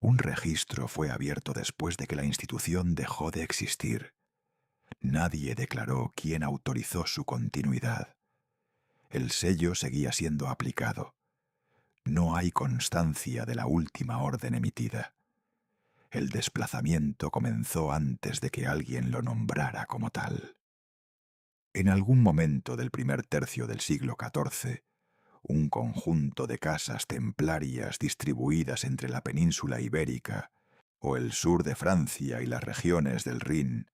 Un registro fue abierto después de que la institución dejó de existir. Nadie declaró quién autorizó su continuidad. El sello seguía siendo aplicado. No hay constancia de la última orden emitida. El desplazamiento comenzó antes de que alguien lo nombrara como tal. En algún momento del primer tercio del siglo XIV, un conjunto de casas templarias distribuidas entre la península ibérica o el sur de Francia y las regiones del Rin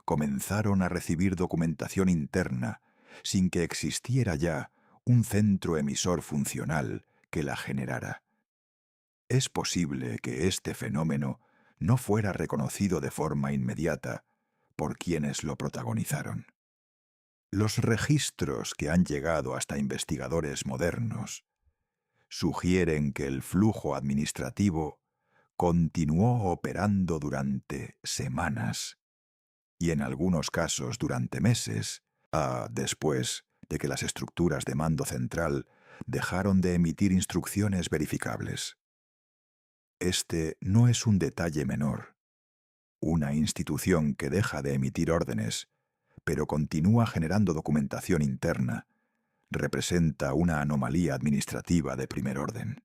comenzaron a recibir documentación interna sin que existiera ya un centro emisor funcional que la generara. Es posible que este fenómeno no fuera reconocido de forma inmediata por quienes lo protagonizaron. Los registros que han llegado hasta investigadores modernos sugieren que el flujo administrativo continuó operando durante semanas y en algunos casos durante meses, después de que las estructuras de mando central dejaron de emitir instrucciones verificables. Este no es un detalle menor. Una institución que deja de emitir órdenes, pero continúa generando documentación interna, representa una anomalía administrativa de primer orden.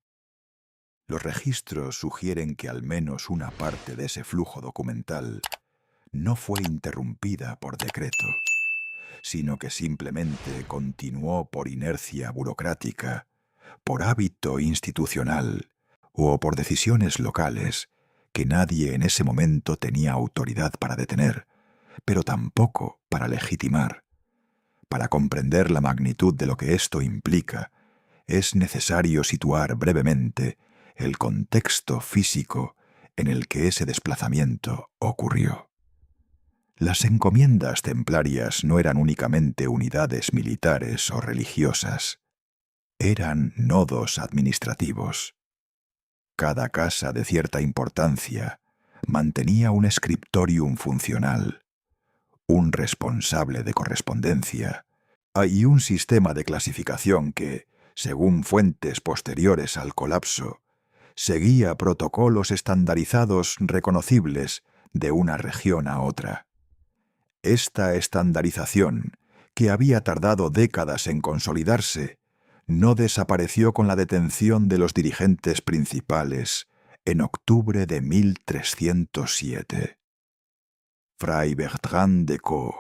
Los registros sugieren que al menos una parte de ese flujo documental no fue interrumpida por decreto, sino que simplemente continuó por inercia burocrática, por hábito institucional o por decisiones locales que nadie en ese momento tenía autoridad para detener, pero tampoco para legitimar. Para comprender la magnitud de lo que esto implica, es necesario situar brevemente el contexto físico en el que ese desplazamiento ocurrió. Las encomiendas templarias no eran únicamente unidades militares o religiosas, eran nodos administrativos. Cada casa de cierta importancia mantenía un scriptorium funcional, un responsable de correspondencia y un sistema de clasificación que, según fuentes posteriores al colapso, seguía protocolos estandarizados reconocibles de una región a otra. Esta estandarización, que había tardado décadas en consolidarse, no desapareció con la detención de los dirigentes principales en octubre de 1307. Fray Bertrand de Caux,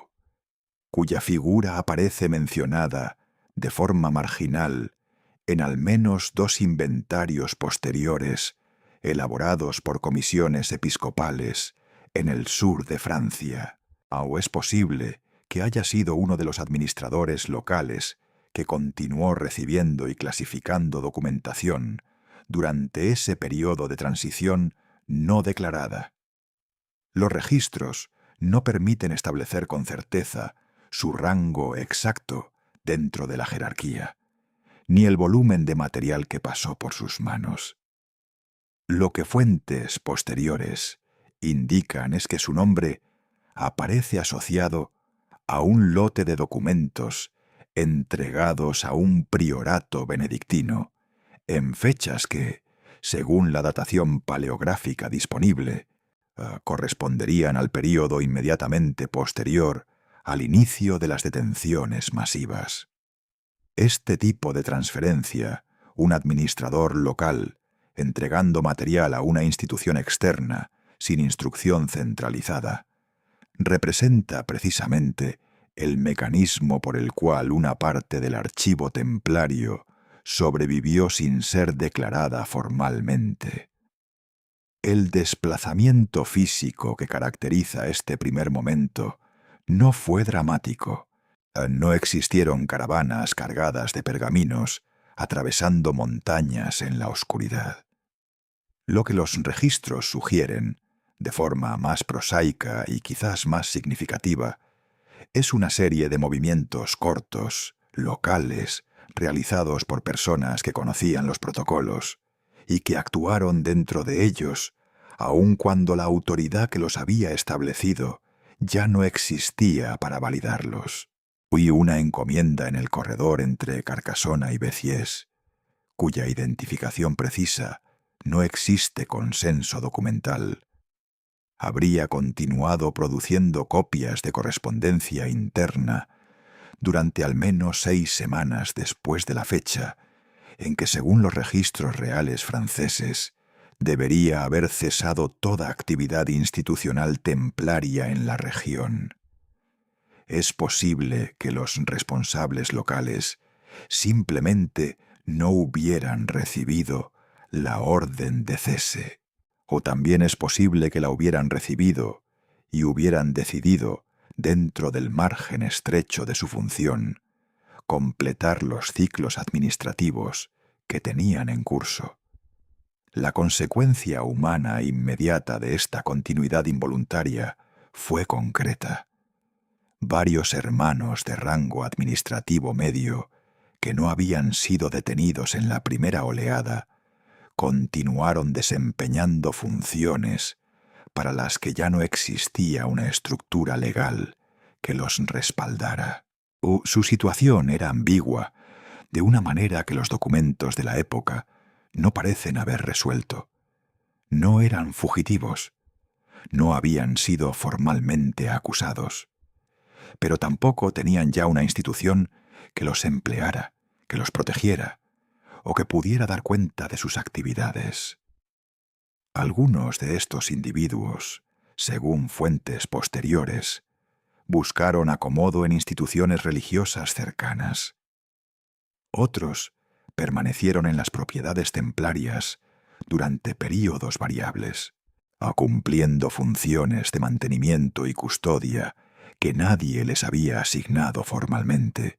cuya figura aparece mencionada de forma marginal en al menos dos inventarios posteriores elaborados por comisiones episcopales en el sur de Francia, o es posible que haya sido uno de los administradores locales que continuó recibiendo y clasificando documentación durante ese periodo de transición no declarada. Los registros no permiten establecer con certeza su rango exacto dentro de la jerarquía, ni el volumen de material que pasó por sus manos. Lo que fuentes posteriores indican es que su nombre aparece asociado a un lote de documentos entregados a un priorato benedictino en fechas que, según la datación paleográfica disponible, corresponderían al período inmediatamente posterior al inicio de las detenciones masivas. Este tipo de transferencia, un administrador local entregando material a una institución externa sin instrucción centralizada, representa precisamente el mecanismo por el cual una parte del archivo templario sobrevivió sin ser declarada formalmente. El desplazamiento físico que caracteriza este primer momento no fue dramático. No existieron caravanas cargadas de pergaminos atravesando montañas en la oscuridad. Lo que los registros sugieren, de forma más prosaica y quizás más significativa, es una serie de movimientos cortos, locales, realizados por personas que conocían los protocolos y que actuaron dentro de ellos, aun cuando la autoridad que los había establecido ya no existía para validarlos. Hubo una encomienda en el corredor entre Carcassona y Béziers, cuya identificación precisa no existe consenso documental, habría continuado produciendo copias de correspondencia interna durante al menos 6 semanas después de la fecha en que, según los registros reales franceses, debería haber cesado toda actividad institucional templaria en la región. Es posible que los responsables locales simplemente no hubieran recibido la orden de cese, o también es posible que la hubieran recibido y hubieran decidido, dentro del margen estrecho de su función, completar los ciclos administrativos que tenían en curso. La consecuencia humana inmediata de esta continuidad involuntaria fue concreta. Varios hermanos de rango administrativo medio, que no habían sido detenidos en la primera oleada, continuaron desempeñando funciones para las que ya no existía una estructura legal que los respaldara. Su situación era ambigua, de una manera que los documentos de la época no parecen haber resuelto. No eran fugitivos, no habían sido formalmente acusados, pero tampoco tenían ya una institución que los empleara, que los protegiera, o que pudiera dar cuenta de sus actividades. Algunos de estos individuos, según fuentes posteriores, buscaron acomodo en instituciones religiosas cercanas. Otros permanecieron en las propiedades templarias durante períodos variables, cumpliendo funciones de mantenimiento y custodia que nadie les había asignado formalmente,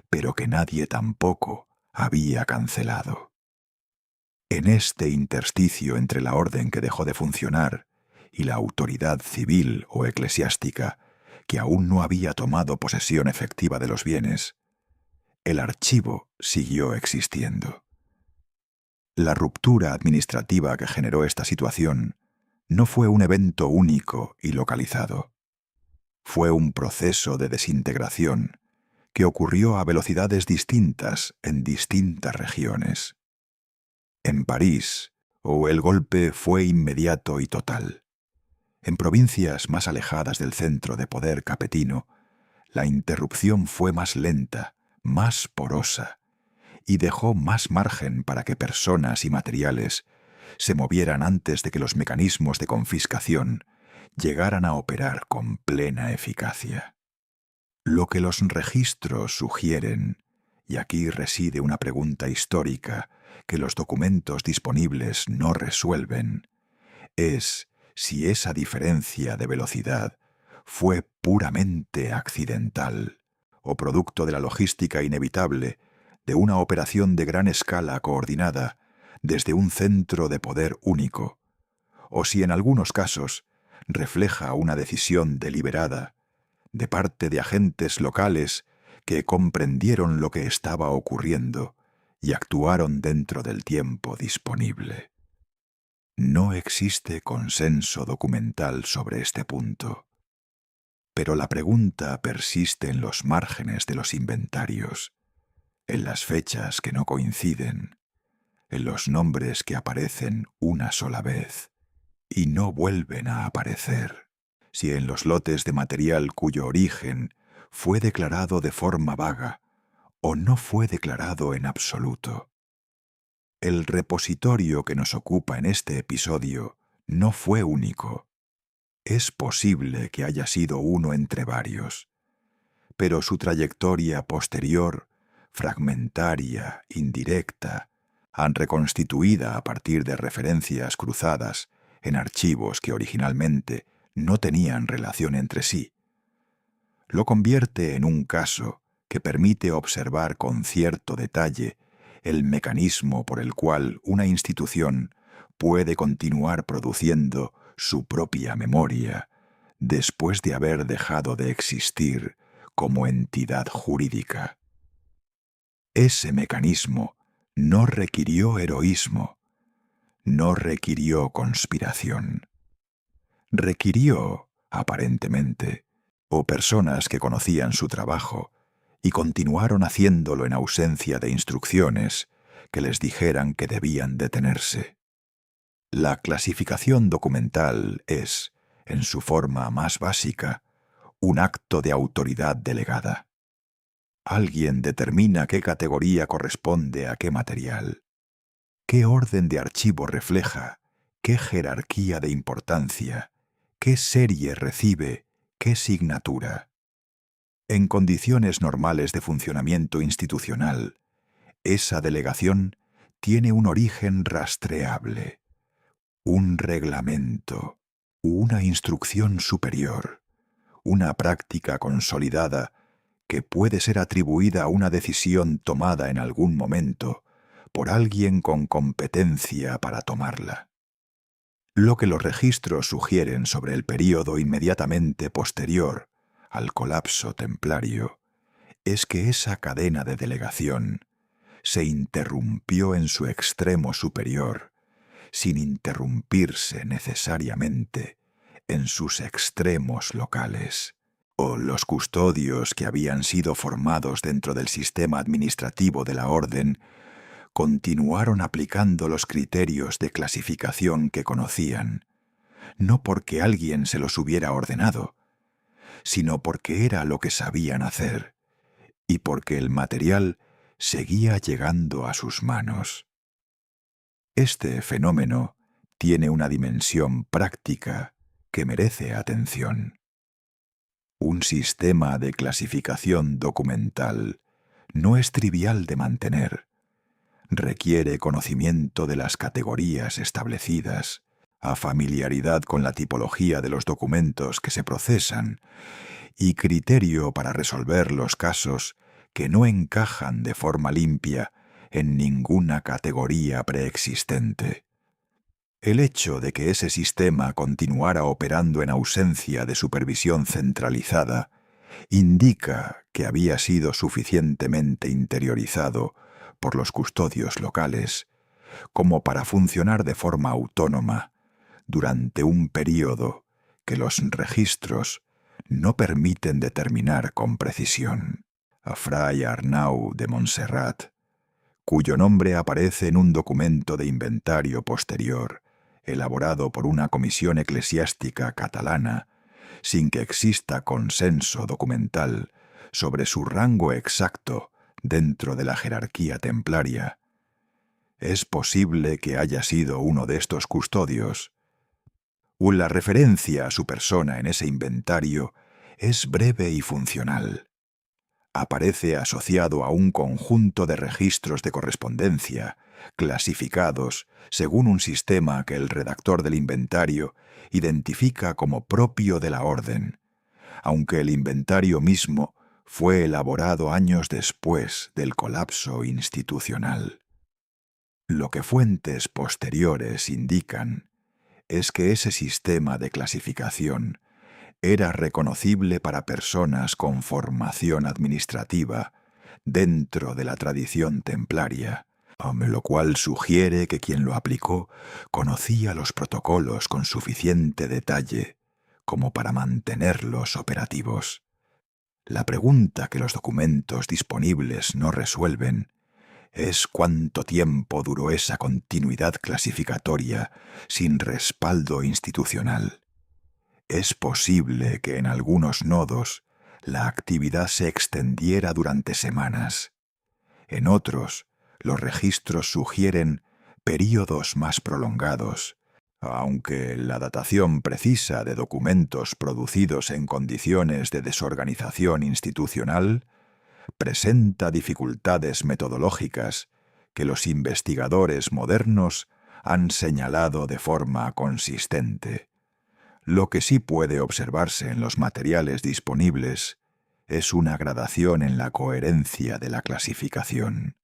pero que nadie tampoco había cancelado. En este intersticio entre la orden que dejó de funcionar y la autoridad civil o eclesiástica que aún no había tomado posesión efectiva de los bienes, el archivo siguió existiendo. La ruptura administrativa que generó esta situación no fue un evento único y localizado. Fue un proceso de desintegración que ocurrió a velocidades distintas en distintas regiones. En París, el golpe fue inmediato y total. En provincias más alejadas del centro de poder capetino, la interrupción fue más lenta, más porosa, y dejó más margen para que personas y materiales se movieran antes de que los mecanismos de confiscación llegaran a operar con plena eficacia. Lo que los registros sugieren, y aquí reside una pregunta histórica que los documentos disponibles no resuelven, es si esa diferencia de velocidad fue puramente accidental o producto de la logística inevitable de una operación de gran escala coordinada desde un centro de poder único, o si en algunos casos refleja una decisión deliberada de parte de agentes locales que comprendieron lo que estaba ocurriendo y actuaron dentro del tiempo disponible. No existe consenso documental sobre este punto, pero la pregunta persiste en los márgenes de los inventarios, en las fechas que no coinciden, en los nombres que aparecen una sola vez y no vuelven a aparecer, si en los lotes de material cuyo origen fue declarado de forma vaga o no fue declarado en absoluto. El repositorio que nos ocupa en este episodio no fue único. Es posible que haya sido uno entre varios, pero su trayectoria posterior, fragmentaria, indirecta, reconstituida a partir de referencias cruzadas en archivos que originalmente no tenían relación entre sí, lo convierte en un caso que permite observar con cierto detalle el mecanismo por el cual una institución puede continuar produciendo su propia memoria después de haber dejado de existir como entidad jurídica. Ese mecanismo no requirió heroísmo, no requirió conspiración. Requirió, aparentemente, personas que conocían su trabajo y continuaron haciéndolo en ausencia de instrucciones que les dijeran que debían detenerse. La clasificación documental es, en su forma más básica, un acto de autoridad delegada. Alguien determina qué categoría corresponde a qué material, qué orden de archivo refleja, qué jerarquía de importancia, qué serie recibe, qué signatura. En condiciones normales de funcionamiento institucional, esa delegación tiene un origen rastreable, un reglamento, una instrucción superior, una práctica consolidada que puede ser atribuida a una decisión tomada en algún momento por alguien con competencia para tomarla. Lo que los registros sugieren sobre el período inmediatamente posterior al colapso templario es que esa cadena de delegación se interrumpió en su extremo superior, sin interrumpirse necesariamente en sus extremos locales, o los custodios que habían sido formados dentro del sistema administrativo de la orden continuaron aplicando los criterios de clasificación que conocían, no porque alguien se los hubiera ordenado, sino porque era lo que sabían hacer y porque el material seguía llegando a sus manos. Este fenómeno tiene una dimensión práctica que merece atención. Un sistema de clasificación documental no es trivial de mantener. Requiere conocimiento de las categorías establecidas, a familiaridad con la tipología de los documentos que se procesan y criterio para resolver los casos que no encajan de forma limpia en ninguna categoría preexistente. El hecho de que ese sistema continuara operando en ausencia de supervisión centralizada indica que había sido suficientemente interiorizado por los custodios locales como para funcionar de forma autónoma durante un período que los registros no permiten determinar con precisión. A Fray Arnau de Montserrat, cuyo nombre aparece en un documento de inventario posterior, elaborado por una comisión eclesiástica catalana, sin que exista consenso documental sobre su rango exacto dentro de la jerarquía templaria. Es posible que haya sido uno de estos custodios. La referencia a su persona en ese inventario es breve y funcional. Aparece asociado a un conjunto de registros de correspondencia, clasificados según un sistema que el redactor del inventario identifica como propio de la orden, aunque el inventario mismo fue elaborado años después del colapso institucional. Lo que fuentes posteriores indican es que ese sistema de clasificación era reconocible para personas con formación administrativa dentro de la tradición templaria, lo cual sugiere que quien lo aplicó conocía los protocolos con suficiente detalle como para mantenerlos operativos. La pregunta que los documentos disponibles no resuelven es cuánto tiempo duró esa continuidad clasificatoria sin respaldo institucional. Es posible que en algunos nodos la actividad se extendiera durante semanas. En otros, los registros sugieren períodos más prolongados, aunque la datación precisa de documentos producidos en condiciones de desorganización institucional presenta dificultades metodológicas que los investigadores modernos han señalado de forma consistente. Lo que sí puede observarse en los materiales disponibles es una gradación en la coherencia de la clasificación.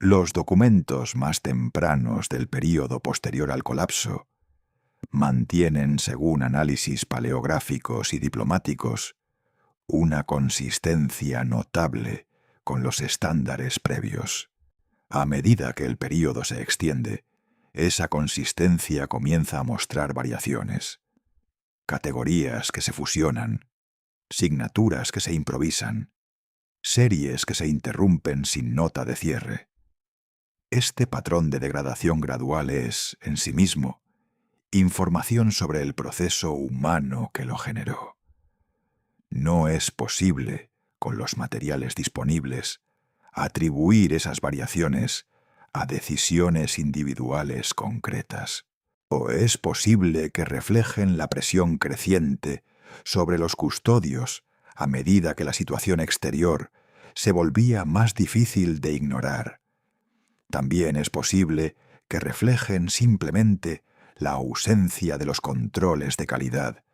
Los documentos más tempranos del período posterior al colapso mantienen, según análisis paleográficos y diplomáticos, una consistencia notable con los estándares previos. A medida que el período se extiende, esa consistencia comienza a mostrar variaciones, categorías que se fusionan, signaturas que se improvisan, series que se interrumpen sin nota de cierre. Este patrón de degradación gradual es, en sí mismo, información sobre el proceso humano que lo generó. No es posible, con los materiales disponibles, atribuir esas variaciones a decisiones individuales concretas. ¿O es posible que reflejen la presión creciente sobre los custodios a medida que la situación exterior se volvía más difícil de ignorar? También es posible que reflejen simplemente la ausencia de los controles de calidad,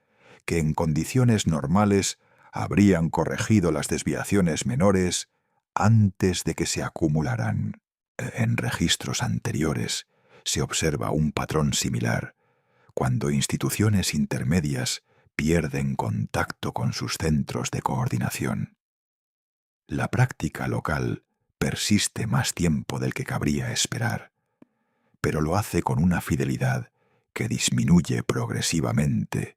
que en condiciones normales habrían corregido las desviaciones menores antes de que se acumularan. En registros anteriores se observa un patrón similar, cuando instituciones intermedias pierden contacto con sus centros de coordinación. La práctica local persiste más tiempo del que cabría esperar, pero lo hace con una fidelidad que disminuye progresivamente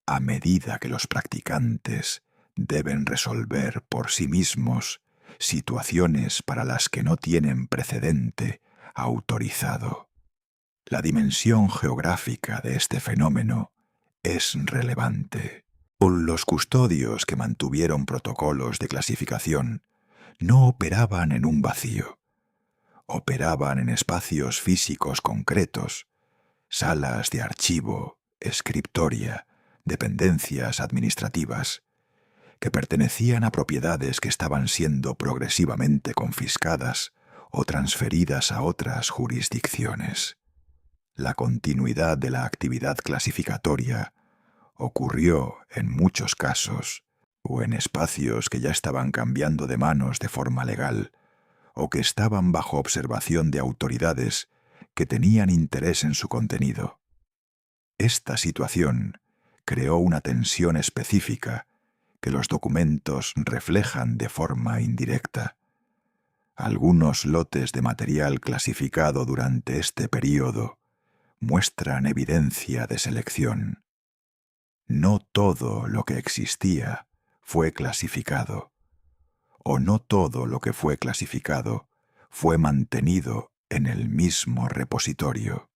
a medida que los practicantes deben resolver por sí mismos situaciones para las que no tienen precedente autorizado. La dimensión geográfica de este fenómeno es relevante. Los custodios que mantuvieron protocolos de clasificación no operaban en un vacío. Operaban en espacios físicos concretos, salas de archivo, escritoria, dependencias administrativas, que pertenecían a propiedades que estaban siendo progresivamente confiscadas o transferidas a otras jurisdicciones. La continuidad de la actividad clasificatoria ocurrió, en muchos casos, o en espacios que ya estaban cambiando de manos de forma legal, o que estaban bajo observación de autoridades que tenían interés en su contenido. Esta situación creó una tensión específica que los documentos reflejan de forma indirecta. Algunos lotes de material clasificado durante este período muestran evidencia de selección. No todo lo que existía fue clasificado, o no todo lo que fue clasificado fue mantenido en el mismo repositorio.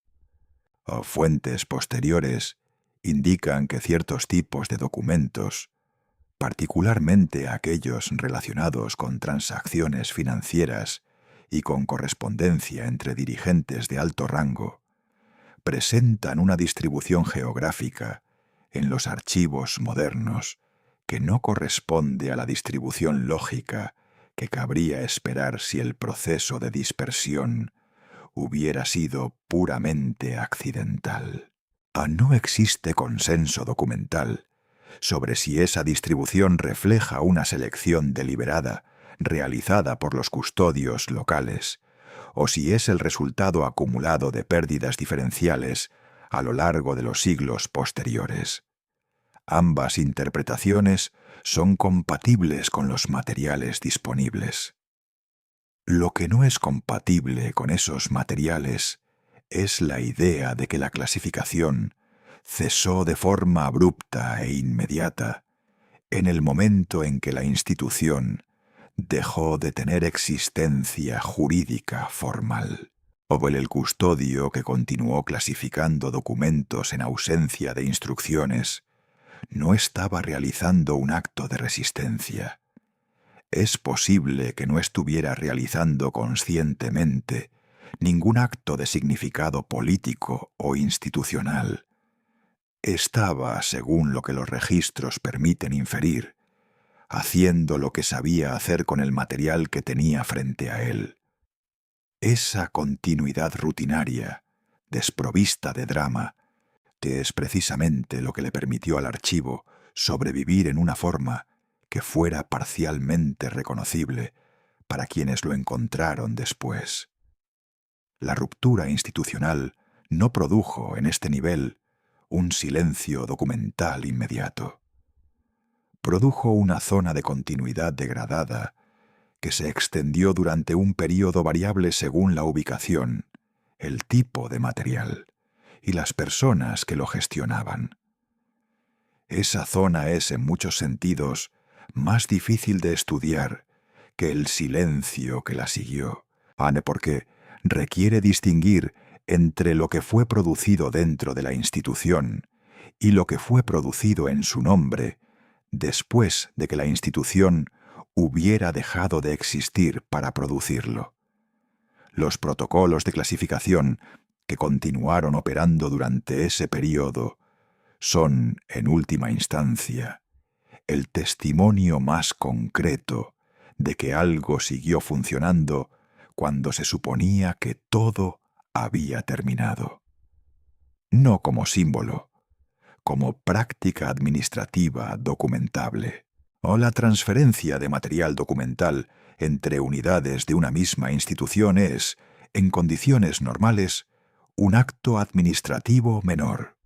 O fuentes posteriores indican que ciertos tipos de documentos, particularmente aquellos relacionados con transacciones financieras y con correspondencia entre dirigentes de alto rango, presentan una distribución geográfica en los archivos modernos que no corresponde a la distribución lógica que cabría esperar si el proceso de dispersión hubiera sido puramente accidental. No existe consenso documental sobre si esa distribución refleja una selección deliberada realizada por los custodios locales, o si es el resultado acumulado de pérdidas diferenciales a lo largo de los siglos posteriores. Ambas interpretaciones son compatibles con los materiales disponibles. Lo que no es compatible con esos materiales es la idea de que la clasificación cesó de forma abrupta e inmediata en el momento en que la institución dejó de tener existencia jurídica formal, o el custodio que continuó clasificando documentos en ausencia de instrucciones no estaba realizando un acto de resistencia. Es posible que no estuviera realizando conscientemente ningún acto de significado político o institucional. Estaba, según lo que los registros permiten inferir, haciendo lo que sabía hacer con el material que tenía frente a él. Esa continuidad rutinaria, desprovista de drama, que es precisamente lo que le permitió al archivo sobrevivir en una forma que fuera parcialmente reconocible para quienes lo encontraron después. La ruptura institucional no produjo en este nivel un silencio documental inmediato. Produjo una zona de continuidad degradada que se extendió durante un período variable según la ubicación, el tipo de material y las personas que lo gestionaban. Esa zona es, en muchos sentidos, más difícil de estudiar que el silencio que la siguió, porque requiere distinguir entre lo que fue producido dentro de la institución y lo que fue producido en su nombre después de que la institución hubiera dejado de existir para producirlo. Los protocolos de clasificación que continuaron operando durante ese periodo son, en última instancia, el testimonio más concreto de que algo siguió funcionando cuando se suponía que todo había terminado. No como símbolo, como práctica administrativa documentable, o la transferencia de material documental entre unidades de una misma institución es, en condiciones normales, un acto administrativo menor.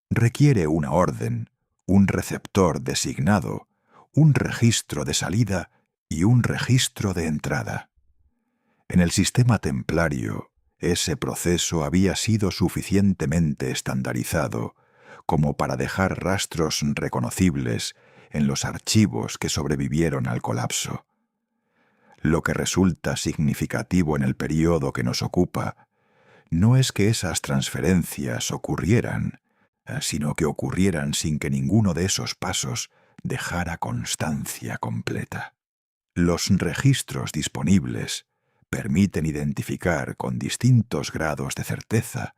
Requiere una orden, un receptor designado, un registro de salida y un registro de entrada. En el sistema templario, ese proceso había sido suficientemente estandarizado como para dejar rastros reconocibles en los archivos que sobrevivieron al colapso. Lo que resulta significativo en el período que nos ocupa no es que esas transferencias ocurrieran, sino que ocurrieran sin que ninguno de esos pasos dejara constancia completa. Los registros disponibles permiten identificar con distintos grados de certeza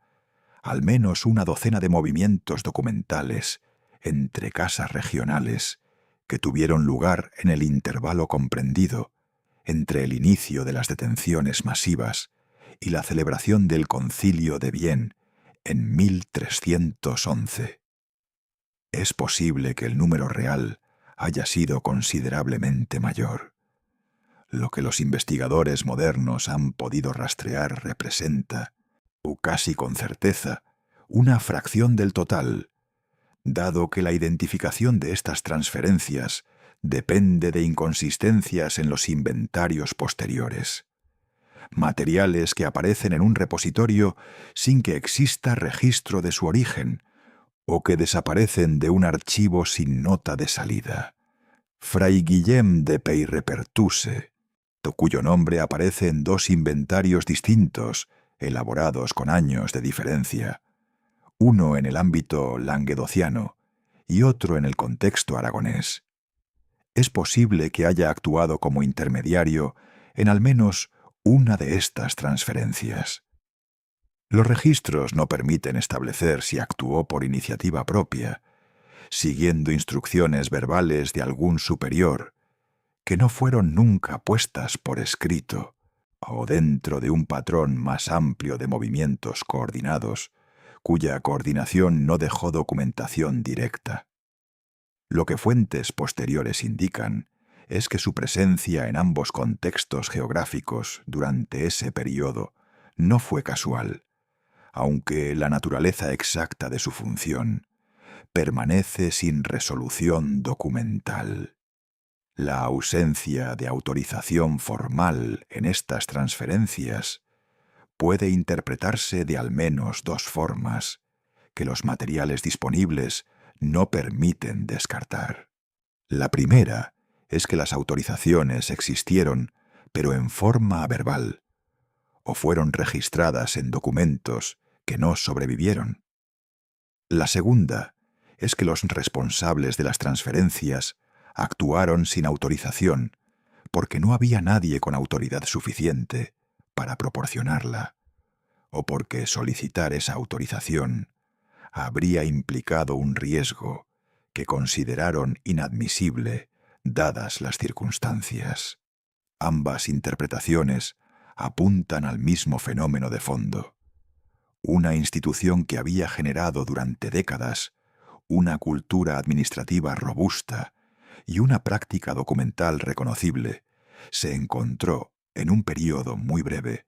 al menos una docena de movimientos documentales entre casas regionales que tuvieron lugar en el intervalo comprendido entre el inicio de las detenciones masivas y la celebración del Concilio de Vienne en 1311. Es posible que el número real haya sido considerablemente mayor. Lo que los investigadores modernos han podido rastrear representa, o casi con certeza, una fracción del total, dado que la identificación de estas transferencias depende de inconsistencias en los inventarios posteriores. Materiales que aparecen en un repositorio sin que exista registro de su origen, o que desaparecen de un archivo sin nota de salida. Fray Guillem de Peyrepertuse, cuyo nombre aparece en dos inventarios distintos, elaborados con años de diferencia, uno en el ámbito languedociano y otro en el contexto aragonés. Es posible que haya actuado como intermediario en al menos una de estas transferencias. Los registros no permiten establecer si actuó por iniciativa propia, siguiendo instrucciones verbales de algún superior, que no fueron nunca puestas por escrito, o dentro de un patrón más amplio de movimientos coordinados, cuya coordinación no dejó documentación directa. Lo que fuentes posteriores indican es que su presencia en ambos contextos geográficos durante ese periodo no fue casual, aunque la naturaleza exacta de su función permanece sin resolución documental. La ausencia de autorización formal en estas transferencias puede interpretarse de al menos dos formas que los materiales disponibles no permiten descartar. La primera es que las autorizaciones existieron, pero en forma verbal, o fueron registradas en documentos que no sobrevivieron. La segunda es que los responsables de las transferencias actuaron sin autorización, porque no había nadie con autoridad suficiente para proporcionarla, o porque solicitar esa autorización habría implicado un riesgo que consideraron inadmisible dadas las circunstancias. Ambas interpretaciones apuntan al mismo fenómeno de fondo. Una institución que había generado durante décadas una cultura administrativa robusta y una práctica documental reconocible, se encontró, en un período muy breve,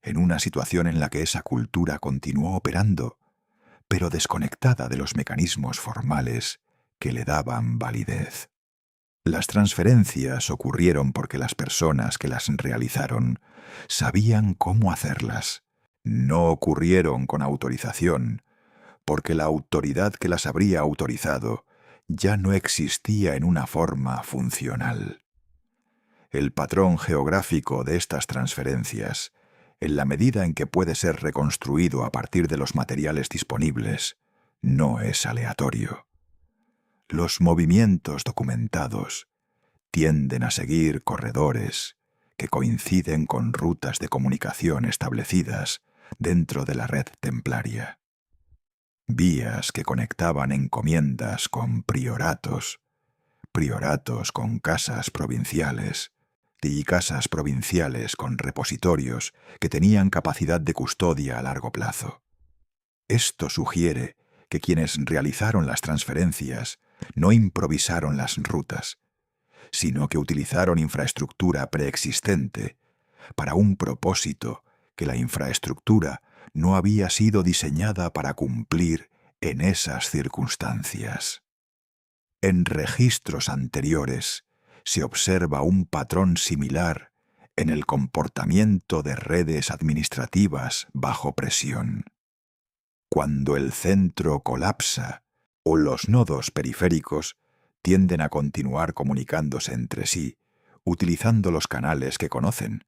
en una situación en la que esa cultura continuó operando, pero desconectada de los mecanismos formales que le daban validez. Las transferencias ocurrieron porque las personas que las realizaron sabían cómo hacerlas. No ocurrieron con autorización, porque la autoridad que las habría autorizado ya no existía en una forma funcional. El patrón geográfico de estas transferencias en la medida en que puede ser reconstruido a partir de los materiales disponibles, no es aleatorio. Los movimientos documentados tienden a seguir corredores que coinciden con rutas de comunicación establecidas dentro de la red templaria. Vías que conectaban encomiendas con prioratos, prioratos con casas provinciales y casas provinciales con repositorios que tenían capacidad de custodia a largo plazo. Esto sugiere que quienes realizaron las transferencias no improvisaron las rutas, sino que utilizaron infraestructura preexistente para un propósito que la infraestructura no había sido diseñada para cumplir en esas circunstancias. En registros anteriores se observa un patrón similar en el comportamiento de redes administrativas bajo presión. Cuando el centro colapsa o los nodos periféricos tienden a continuar comunicándose entre sí, utilizando los canales que conocen,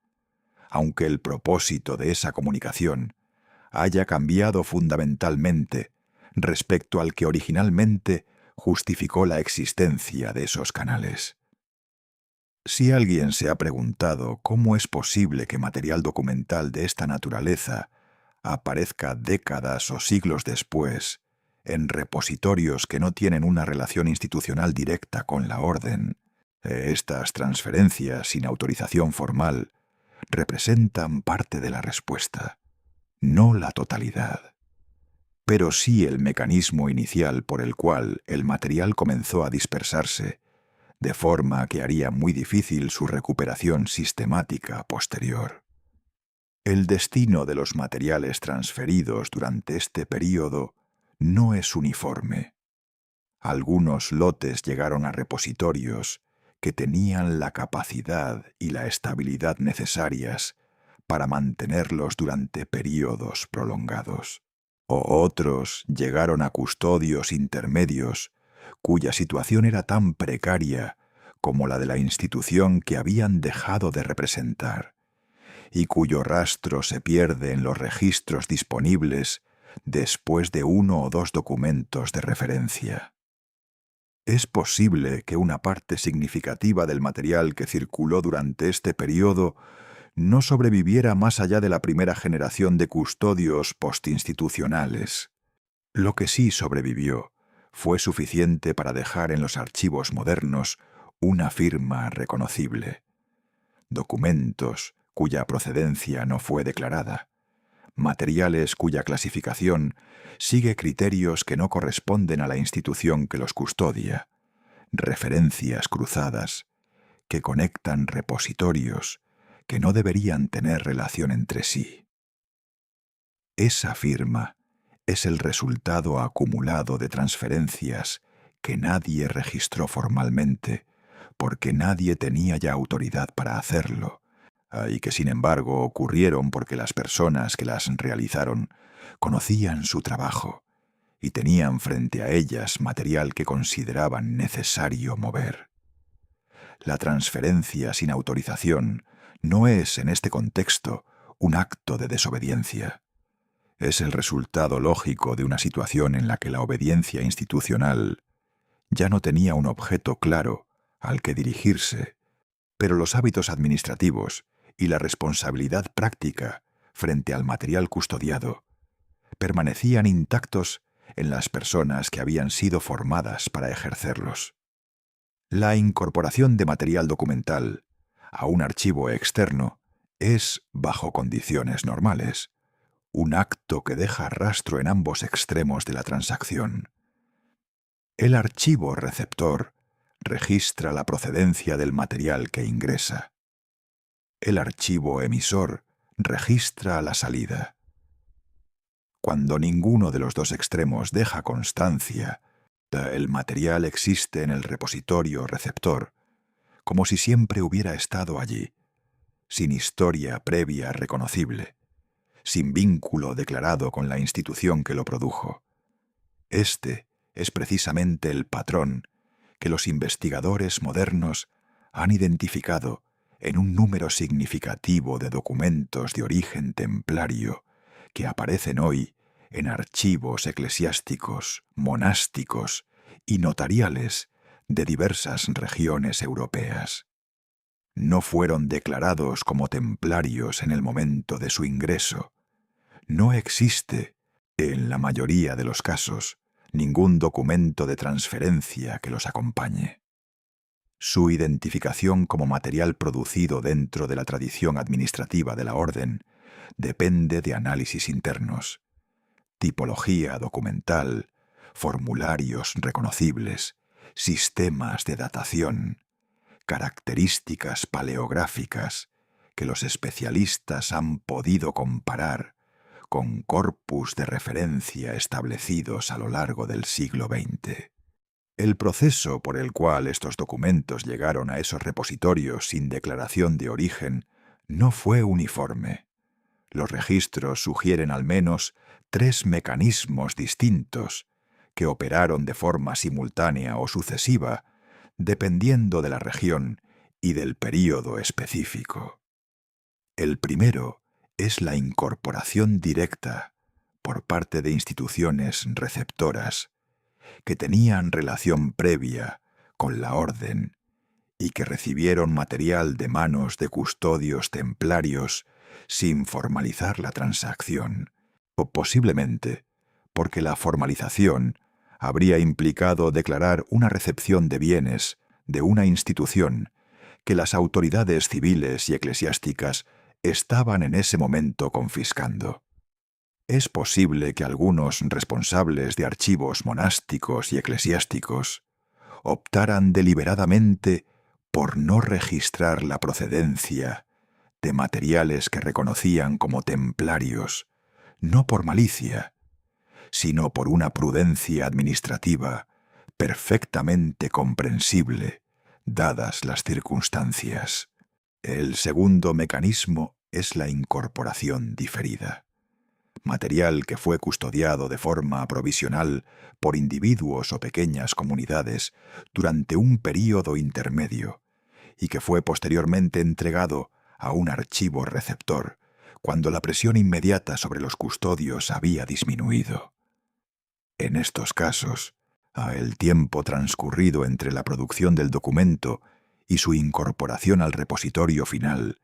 aunque el propósito de esa comunicación haya cambiado fundamentalmente respecto al que originalmente justificó la existencia de esos canales. Si alguien se ha preguntado cómo es posible que material documental de esta naturaleza aparezca décadas o siglos después en repositorios que no tienen una relación institucional directa con la orden, estas transferencias sin autorización formal representan parte de la respuesta, no la totalidad, pero sí el mecanismo inicial por el cual el material comenzó a dispersarse, de forma que haría muy difícil su recuperación sistemática posterior. El destino de los materiales transferidos durante este período no es uniforme. Algunos lotes llegaron a repositorios que tenían la capacidad y la estabilidad necesarias para mantenerlos durante períodos prolongados. O otros llegaron a custodios intermedios cuya situación era tan precaria como la de la institución que habían dejado de representar, y cuyo rastro se pierde en los registros disponibles después de 1 o 2 documentos de referencia. Es posible que una parte significativa del material que circuló durante este periodo no sobreviviera más allá de la primera generación de custodios postinstitucionales. Lo que sí sobrevivió fue suficiente para dejar en los archivos modernos una firma reconocible. Documentos cuya procedencia no fue declarada, materiales cuya clasificación sigue criterios que no corresponden a la institución que los custodia, referencias cruzadas que conectan repositorios que no deberían tener relación entre sí. Esa firma es el resultado acumulado de transferencias que nadie registró formalmente, porque nadie tenía ya autoridad para hacerlo, y que sin embargo ocurrieron porque las personas que las realizaron conocían su trabajo y tenían frente a ellas material que consideraban necesario mover. La transferencia sin autorización no es, en este contexto, un acto de desobediencia. Es el resultado lógico de una situación en la que la obediencia institucional ya no tenía un objeto claro al que dirigirse, pero los hábitos administrativos y la responsabilidad práctica frente al material custodiado permanecían intactos en las personas que habían sido formadas para ejercerlos. La incorporación de material documental a un archivo externo es, bajo condiciones normales, un acto que deja rastro en ambos extremos de la transacción. El archivo receptor registra la procedencia del material que ingresa. El archivo emisor registra la salida. Cuando ninguno de los dos extremos deja constancia, el material existe en el repositorio receptor, como si siempre hubiera estado allí, sin historia previa reconocible, sin vínculo declarado con la institución que lo produjo. Este es precisamente el patrón que los investigadores modernos han identificado en un número significativo de documentos de origen templario que aparecen hoy en archivos eclesiásticos, monásticos y notariales de diversas regiones europeas. No fueron declarados como templarios en el momento de su ingreso. No existe, en la mayoría de los casos, ningún documento de transferencia que los acompañe. Su identificación como material producido dentro de la tradición administrativa de la orden depende de análisis internos, tipología documental, formularios reconocibles, sistemas de datación, características paleográficas que los especialistas han podido comparar con corpus de referencia establecidos a lo largo del siglo XX. El proceso por el cual estos documentos llegaron a esos repositorios sin declaración de origen no fue uniforme. Los registros sugieren al menos 3 mecanismos distintos que operaron de forma simultánea o sucesiva, dependiendo de la región y del período específico. El primero es la incorporación directa por parte de instituciones receptoras que tenían relación previa con la orden y que recibieron material de manos de custodios templarios sin formalizar la transacción, o posiblemente porque la formalización habría implicado declarar una recepción de bienes de una institución que las autoridades civiles y eclesiásticas estaban en ese momento confiscando. Es posible que algunos responsables de archivos monásticos y eclesiásticos optaran deliberadamente por no registrar la procedencia de materiales que reconocían como templarios, no por malicia, sino por una prudencia administrativa perfectamente comprensible, dadas las circunstancias. El segundo mecanismo es la incorporación diferida. Material que fue custodiado de forma provisional por individuos o pequeñas comunidades durante un período intermedio y que fue posteriormente entregado a un archivo receptor cuando la presión inmediata sobre los custodios había disminuido. En estos casos, a el tiempo transcurrido entre la producción del documento y su incorporación al repositorio final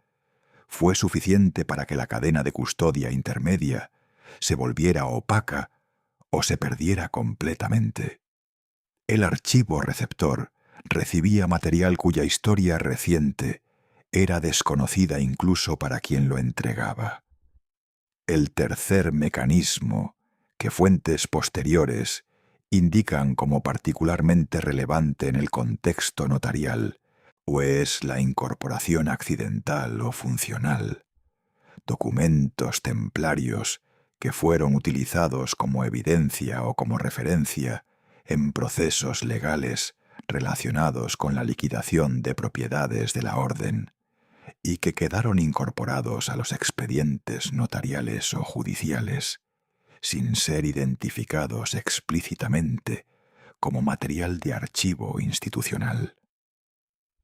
fue suficiente para que la cadena de custodia intermedia se volviera opaca o se perdiera completamente. El archivo receptor recibía material cuya historia reciente era desconocida incluso para quien lo entregaba. El tercer mecanismo, que fuentes posteriores indican como particularmente relevante en el contexto notarial, o es la incorporación accidental o funcional. Documentos templarios que fueron utilizados como evidencia o como referencia en procesos legales relacionados con la liquidación de propiedades de la orden y que quedaron incorporados a los expedientes notariales o judiciales, sin ser identificados explícitamente como material de archivo institucional.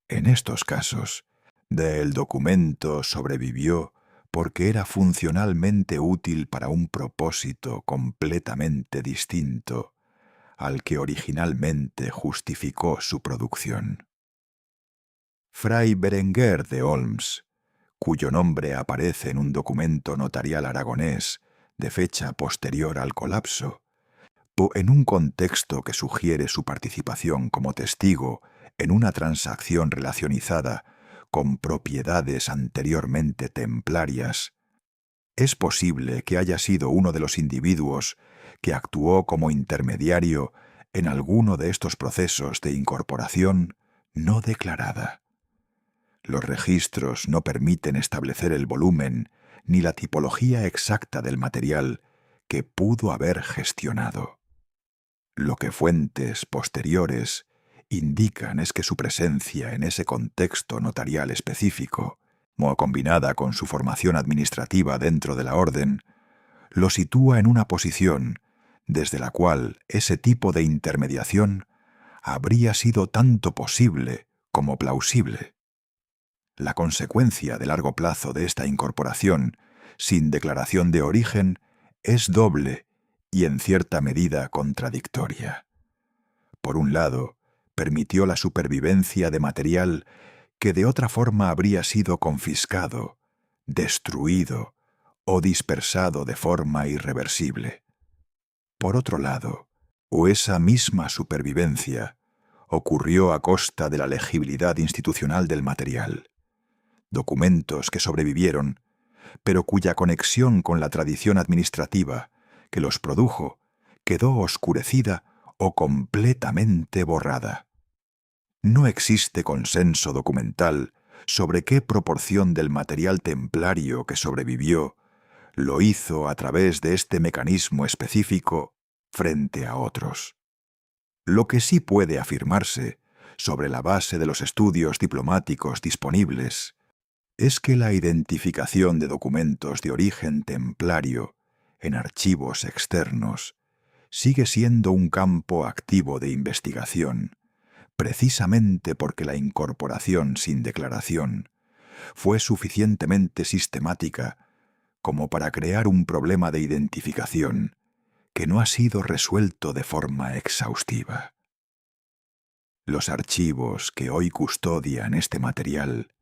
En estos casos, el documento sobrevivió porque era funcionalmente útil para un propósito completamente distinto al que originalmente justificó su producción. Fray Berenguer de Olms, cuyo nombre aparece en un documento notarial aragonés de fecha posterior al colapso, o en un contexto que sugiere su participación como testigo en una transacción relacionizada con propiedades anteriormente templarias, es posible que haya sido uno de los individuos que actuó como intermediario en alguno de estos procesos de incorporación no declarada. Los registros no permiten establecer el volumen ni la tipología exacta del material que pudo haber gestionado. Lo que fuentes posteriores indican es que su presencia en ese contexto notarial específico, combinada con su formación administrativa dentro de la orden, lo sitúa en una posición desde la cual ese tipo de intermediación habría sido tanto posible como plausible. La consecuencia de largo plazo de esta incorporación, sin declaración de origen, es doble y en cierta medida contradictoria. Por un lado, permitió la supervivencia de material que de otra forma habría sido confiscado, destruido o dispersado de forma irreversible. Por otro lado, o esa misma supervivencia ocurrió a costa de la legibilidad institucional del material. Documentos que sobrevivieron, pero cuya conexión con la tradición administrativa que los produjo quedó oscurecida o completamente borrada. No existe consenso documental sobre qué proporción del material templario que sobrevivió lo hizo a través de este mecanismo específico frente a otros. Lo que sí puede afirmarse, sobre la base de los estudios diplomáticos disponibles, es que la identificación de documentos de origen templario en archivos externos sigue siendo un campo activo de investigación, precisamente porque la incorporación sin declaración fue suficientemente sistemática como para crear un problema de identificación que no ha sido resuelto de forma exhaustiva. Los archivos que hoy custodian este material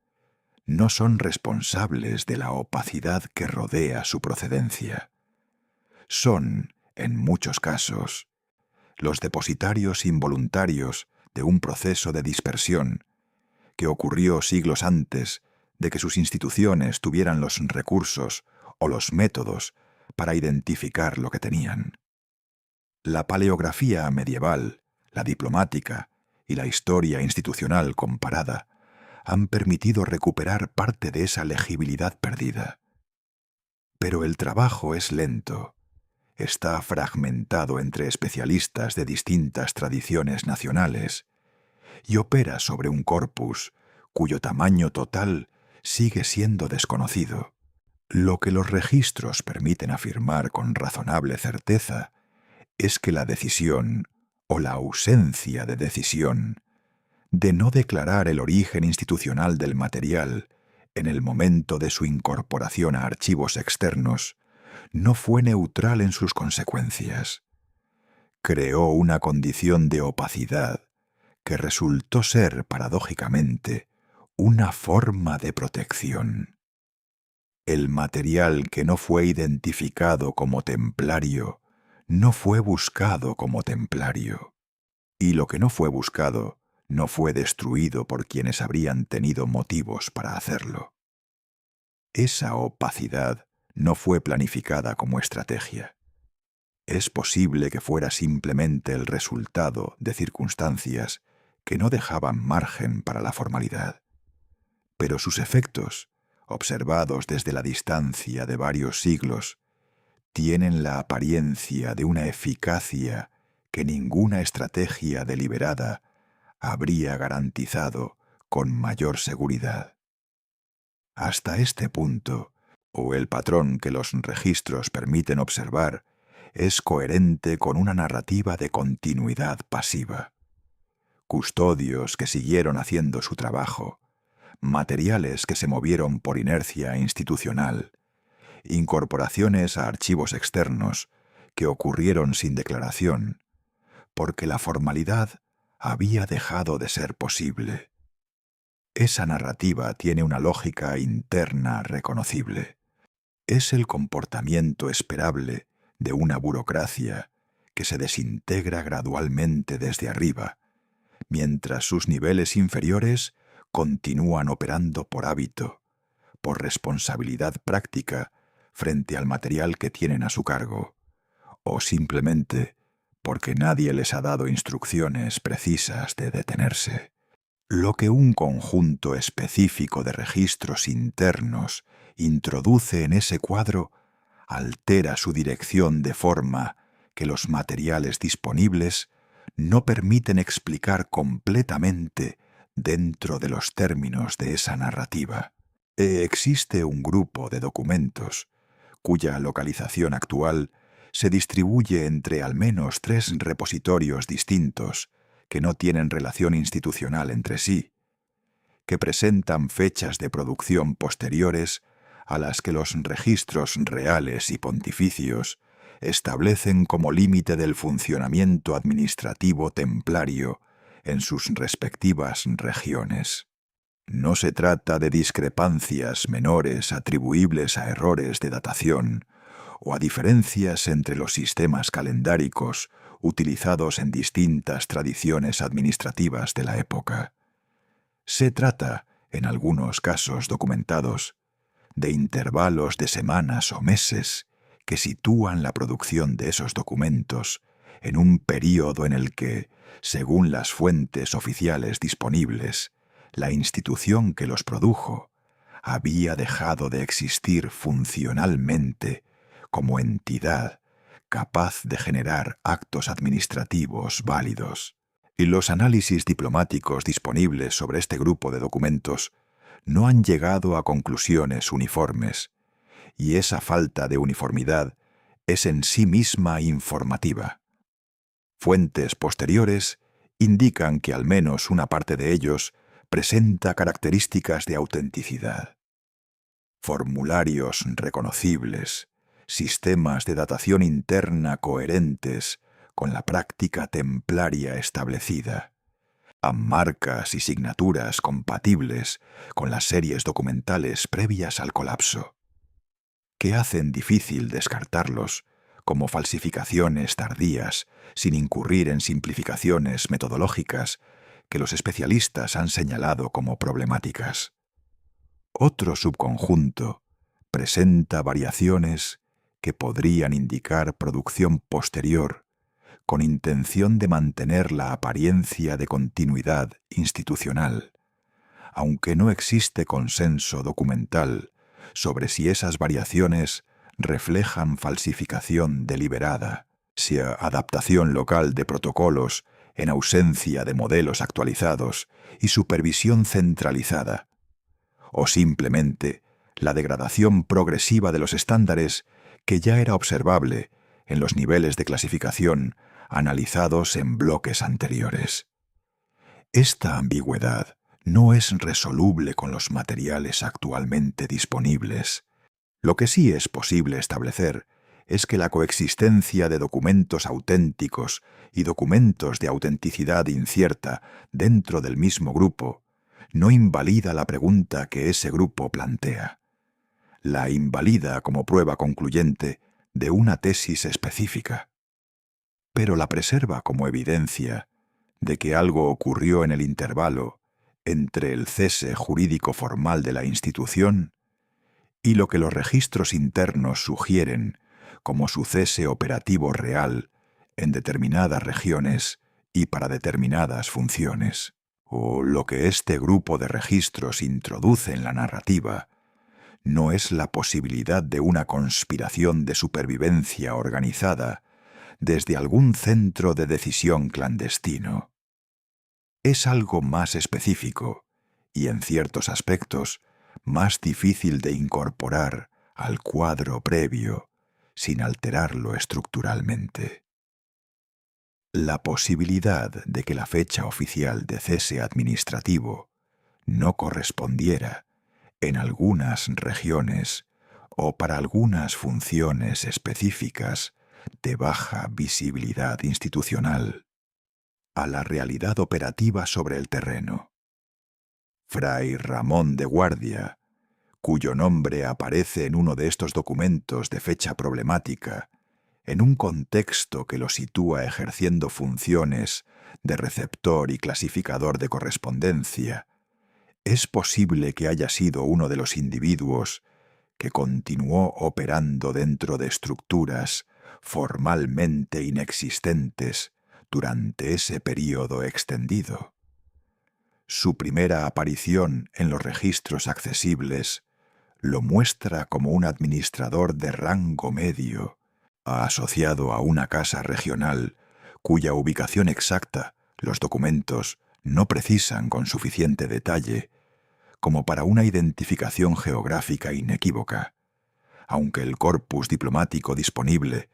no son responsables de la opacidad que rodea su procedencia. Son, en muchos casos, los depositarios involuntarios de un proceso de dispersión que ocurrió siglos antes de que sus instituciones tuvieran los recursos o los métodos para identificar lo que tenían. La paleografía medieval, la diplomática y la historia institucional comparada han permitido recuperar parte de esa legibilidad perdida. Pero el trabajo es lento, está fragmentado entre especialistas de distintas tradiciones nacionales y opera sobre un corpus cuyo tamaño total sigue siendo desconocido. Lo que los registros permiten afirmar con razonable certeza es que la decisión, o la ausencia de decisión, de no declarar el origen institucional del material en el momento de su incorporación a archivos externos, no fue neutral en sus consecuencias. Creó una condición de opacidad que resultó ser, paradójicamente, una forma de protección. El material que no fue identificado como templario no fue buscado como templario, y lo que no fue buscado no fue destruido por quienes habrían tenido motivos para hacerlo. Esa opacidad no fue planificada como estrategia. Es posible que fuera simplemente el resultado de circunstancias que no dejaban margen para la formalidad. Pero sus efectos, observados desde la distancia de varios siglos, tienen la apariencia de una eficacia que ninguna estrategia deliberada habría garantizado con mayor seguridad. Hasta este punto, o el patrón que los registros permiten observar, es coherente con una narrativa de continuidad pasiva. Custodios que siguieron haciendo su trabajo, materiales que se movieron por inercia institucional, incorporaciones a archivos externos que ocurrieron sin declaración, porque la formalidad había dejado de ser posible. Esa narrativa tiene una lógica interna reconocible. Es el comportamiento esperable de una burocracia que se desintegra gradualmente desde arriba, mientras sus niveles inferiores continúan operando por hábito, por responsabilidad práctica frente al material que tienen a su cargo, o simplemente porque nadie les ha dado instrucciones precisas de detenerse. Lo que un conjunto específico de registros internos introduce en ese cuadro altera su dirección de forma que los materiales disponibles no permiten explicar completamente dentro de los términos de esa narrativa. Existe un grupo de documentos cuya localización actual se distribuye entre al menos 3 repositorios distintos que no tienen relación institucional entre sí, que presentan fechas de producción posteriores a las que los registros reales y pontificios establecen como límite del funcionamiento administrativo templario en sus respectivas regiones. No se trata de discrepancias menores atribuibles a errores de datación o a diferencias entre los sistemas calendáricos utilizados en distintas tradiciones administrativas de la época. Se trata, en algunos casos documentados, de intervalos de semanas o meses que sitúan la producción de esos documentos en un período en el que, según las fuentes oficiales disponibles, la institución que los produjo había dejado de existir funcionalmente como entidad capaz de generar actos administrativos válidos. Y los análisis diplomáticos disponibles sobre este grupo de documentos no han llegado a conclusiones uniformes, y esa falta de uniformidad es en sí misma informativa. Fuentes posteriores indican que al menos una parte de ellos presenta características de autenticidad. Formularios reconocibles, sistemas de datación interna coherentes con la práctica templaria establecida, marcas y signaturas compatibles con las series documentales previas al colapso, que hacen difícil descartarlos como falsificaciones tardías sin incurrir en simplificaciones metodológicas que los especialistas han señalado como problemáticas. Otro subconjunto presenta variaciones que podrían indicar producción posterior con intención de mantener la apariencia de continuidad institucional, aunque no existe consenso documental sobre si esas variaciones reflejan falsificación deliberada, si adaptación local de protocolos en ausencia de modelos actualizados y supervisión centralizada, o simplemente la degradación progresiva de los estándares que ya era observable en los niveles de clasificación analizados en bloques anteriores. Esta ambigüedad no es resoluble con los materiales actualmente disponibles. Lo que sí es posible establecer es que la coexistencia de documentos auténticos y documentos de autenticidad incierta dentro del mismo grupo no invalida la pregunta que ese grupo plantea. La invalida como prueba concluyente de una tesis específica, pero la preserva como evidencia de que algo ocurrió en el intervalo entre el cese jurídico formal de la institución y lo que los registros internos sugieren como su cese operativo real en determinadas regiones y para determinadas funciones, o lo que este grupo de registros introduce en la narrativa no es la posibilidad de una conspiración de supervivencia organizada desde algún centro de decisión clandestino. Es algo más específico y, en ciertos aspectos, más difícil de incorporar al cuadro previo sin alterarlo estructuralmente. La posibilidad de que la fecha oficial de cese administrativo no correspondiera en algunas regiones o para algunas funciones específicas de baja visibilidad institucional a la realidad operativa sobre el terreno. Fray Ramón de Guardia, cuyo nombre aparece en uno de estos documentos de fecha problemática, en un contexto que lo sitúa ejerciendo funciones de receptor y clasificador de correspondencia, es posible que haya sido uno de los individuos que continuó operando dentro de estructuras formalmente inexistentes durante ese período extendido. Su primera aparición en los registros accesibles lo muestra como un administrador de rango medio, asociado a una casa regional cuya ubicación exacta los documentos no precisan con suficiente detalle como para una identificación geográfica inequívoca, aunque el corpus diplomático disponible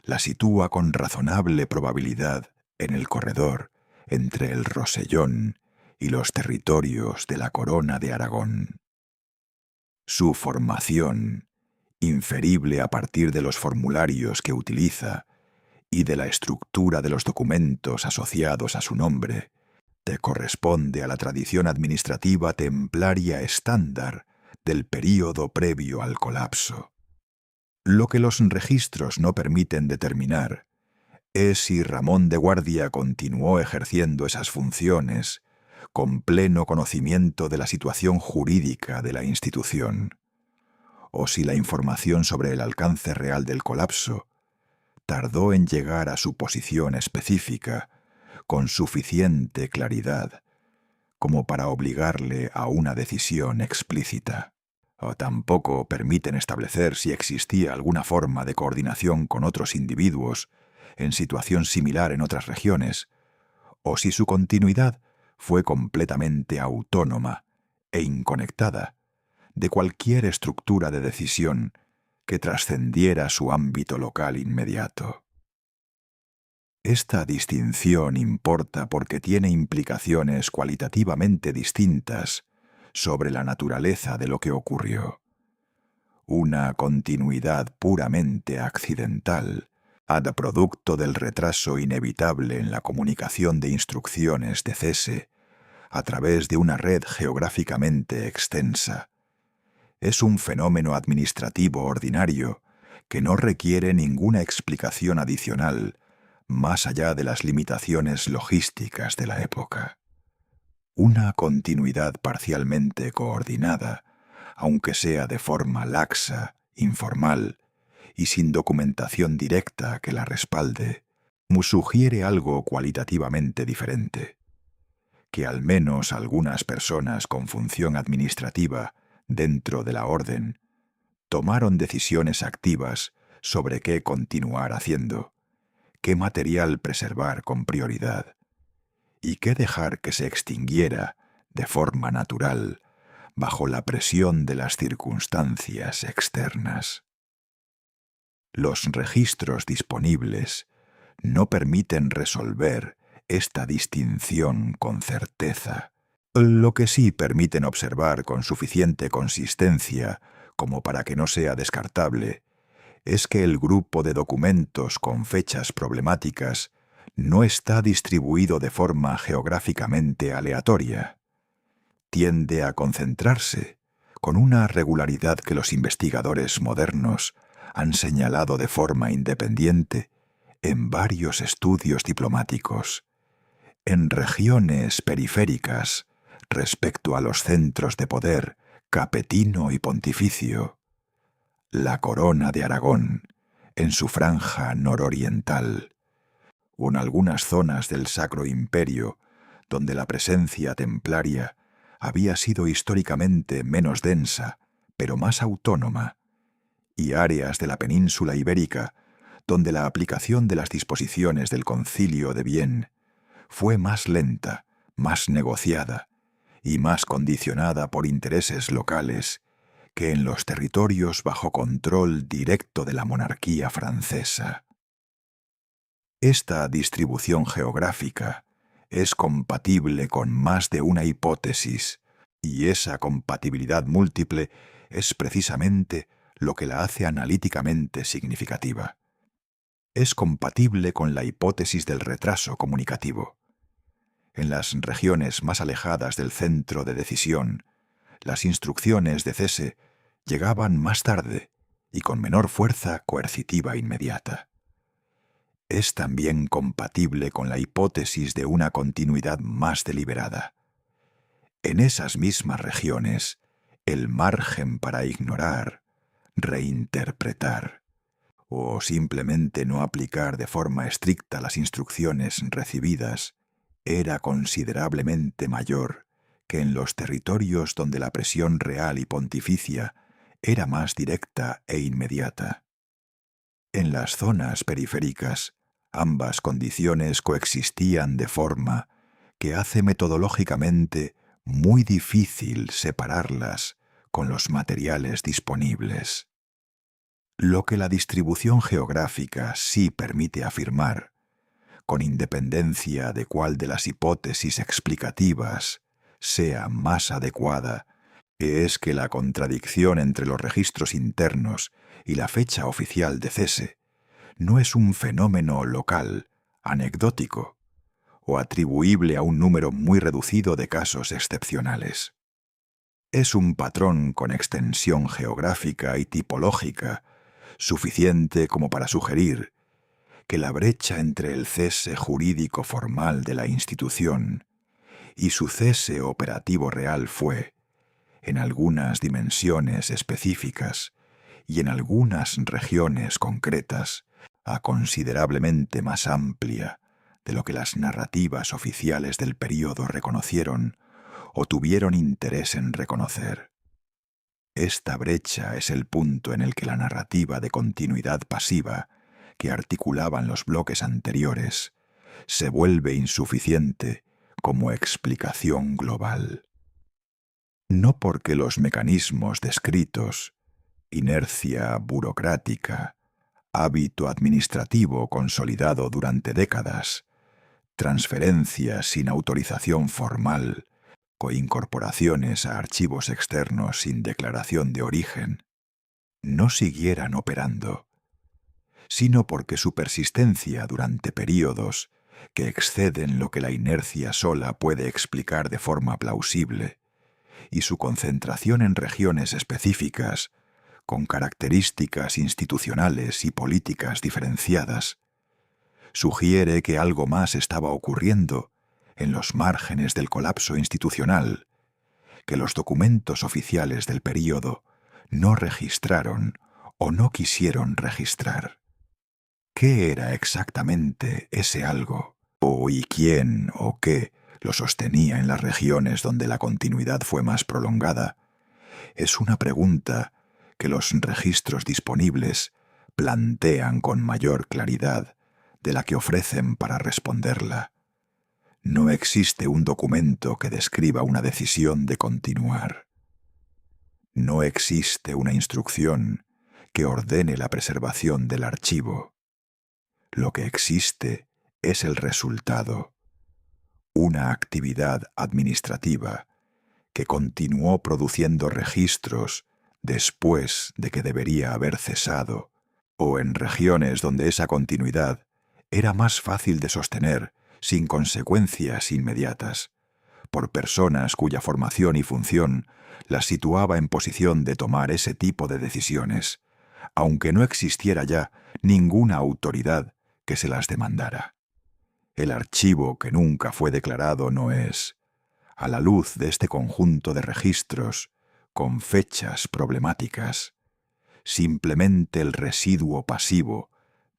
la sitúa con razonable probabilidad en el corredor entre el Rosellón y los territorios de la Corona de Aragón. Su formación, inferible a partir de los formularios que utiliza y de la estructura de los documentos asociados a su nombre, te corresponde a la tradición administrativa templaria estándar del período previo al colapso. Lo que los registros no permiten determinar es si Ramón de Guardia continuó ejerciendo esas funciones con pleno conocimiento de la situación jurídica de la institución, o si la información sobre el alcance real del colapso tardó en llegar a su posición específica con suficiente claridad como para obligarle a una decisión explícita. O tampoco permiten establecer si existía alguna forma de coordinación con otros individuos en situación similar en otras regiones, o si su continuidad fue completamente autónoma e inconectada de cualquier estructura de decisión que trascendiera su ámbito local inmediato. Esta distinción importa porque tiene implicaciones cualitativamente distintas sobre la naturaleza de lo que ocurrió. Una continuidad puramente accidental, ad producto del retraso inevitable en la comunicación de instrucciones de cese a través de una red geográficamente extensa, es un fenómeno administrativo ordinario que no requiere ninguna explicación adicional más allá de las limitaciones logísticas de la época. Una continuidad parcialmente coordinada, aunque sea de forma laxa, informal y sin documentación directa que la respalde, sugiere algo cualitativamente diferente: que al menos algunas personas con función administrativa dentro de la orden tomaron decisiones activas sobre qué continuar haciendo, qué material preservar con prioridad y qué dejar que se extinguiera de forma natural bajo la presión de las circunstancias externas. Los registros disponibles no permiten resolver esta distinción con certeza, lo que sí permiten observar con suficiente consistencia como para que no sea descartable es que el grupo de documentos con fechas problemáticas no está distribuido de forma geográficamente aleatoria. Tiende a concentrarse, con una regularidad que los investigadores modernos han señalado de forma independiente, en varios estudios diplomáticos, en regiones periféricas respecto a los centros de poder capetino y pontificio, la Corona de Aragón, en su franja nororiental, o en algunas zonas del Sacro Imperio, donde la presencia templaria había sido históricamente menos densa, pero más autónoma, y áreas de la península ibérica, donde la aplicación de las disposiciones del Concilio de Vienne fue más lenta, más negociada y más condicionada por intereses locales que en los territorios bajo control directo de la monarquía francesa. Esta distribución geográfica es compatible con más de una hipótesis, y esa compatibilidad múltiple es precisamente lo que la hace analíticamente significativa. Es compatible con la hipótesis del retraso comunicativo. En las regiones más alejadas del centro de decisión, las instrucciones de cese llegaban más tarde y con menor fuerza coercitiva inmediata. Es también compatible con la hipótesis de una continuidad más deliberada. En esas mismas regiones, el margen para ignorar, reinterpretar o simplemente no aplicar de forma estricta las instrucciones recibidas era considerablemente mayor que en los territorios donde la presión real y pontificia era más directa e inmediata. En las zonas periféricas, ambas condiciones coexistían de forma que hace metodológicamente muy difícil separarlas con los materiales disponibles. Lo que la distribución geográfica sí permite afirmar, con independencia de cuál de las hipótesis explicativas sea más adecuada, que es que la contradicción entre los registros internos y la fecha oficial de cese no es un fenómeno local, anecdótico, o atribuible a un número muy reducido de casos excepcionales. Es un patrón con extensión geográfica y tipológica suficiente como para sugerir que la brecha entre el cese jurídico formal de la institución y su cese operativo real fue, en algunas dimensiones específicas y en algunas regiones concretas, considerablemente más amplia de lo que las narrativas oficiales del período reconocieron o tuvieron interés en reconocer. Esta brecha es el punto en el que la narrativa de continuidad pasiva que articulaban los bloques anteriores se vuelve insuficiente como explicación global. No porque los mecanismos descritos, inercia burocrática, hábito administrativo consolidado durante décadas, transferencias sin autorización formal o incorporaciones a archivos externos sin declaración de origen, no siguieran operando, sino porque su persistencia durante períodos que exceden lo que la inercia sola puede explicar de forma plausible, y su concentración en regiones específicas, con características institucionales y políticas diferenciadas, sugiere que algo más estaba ocurriendo en los márgenes del colapso institucional, que los documentos oficiales del período no registraron o no quisieron registrar. ¿Qué era exactamente ese algo? ¿Y quién o qué lo sostenía en las regiones donde la continuidad fue más prolongada? Es una pregunta que los registros disponibles plantean con mayor claridad de la que ofrecen para responderla. No existe un documento que describa una decisión de continuar. No existe una instrucción que ordene la preservación del archivo. Lo que existe es el resultado, una actividad administrativa que continuó produciendo registros después de que debería haber cesado, o en regiones donde esa continuidad era más fácil de sostener sin consecuencias inmediatas, por personas cuya formación y función las situaba en posición de tomar ese tipo de decisiones, aunque no existiera ya ninguna autoridad que se las demandara. El archivo que nunca fue declarado no es, a la luz de este conjunto de registros con fechas problemáticas, simplemente el residuo pasivo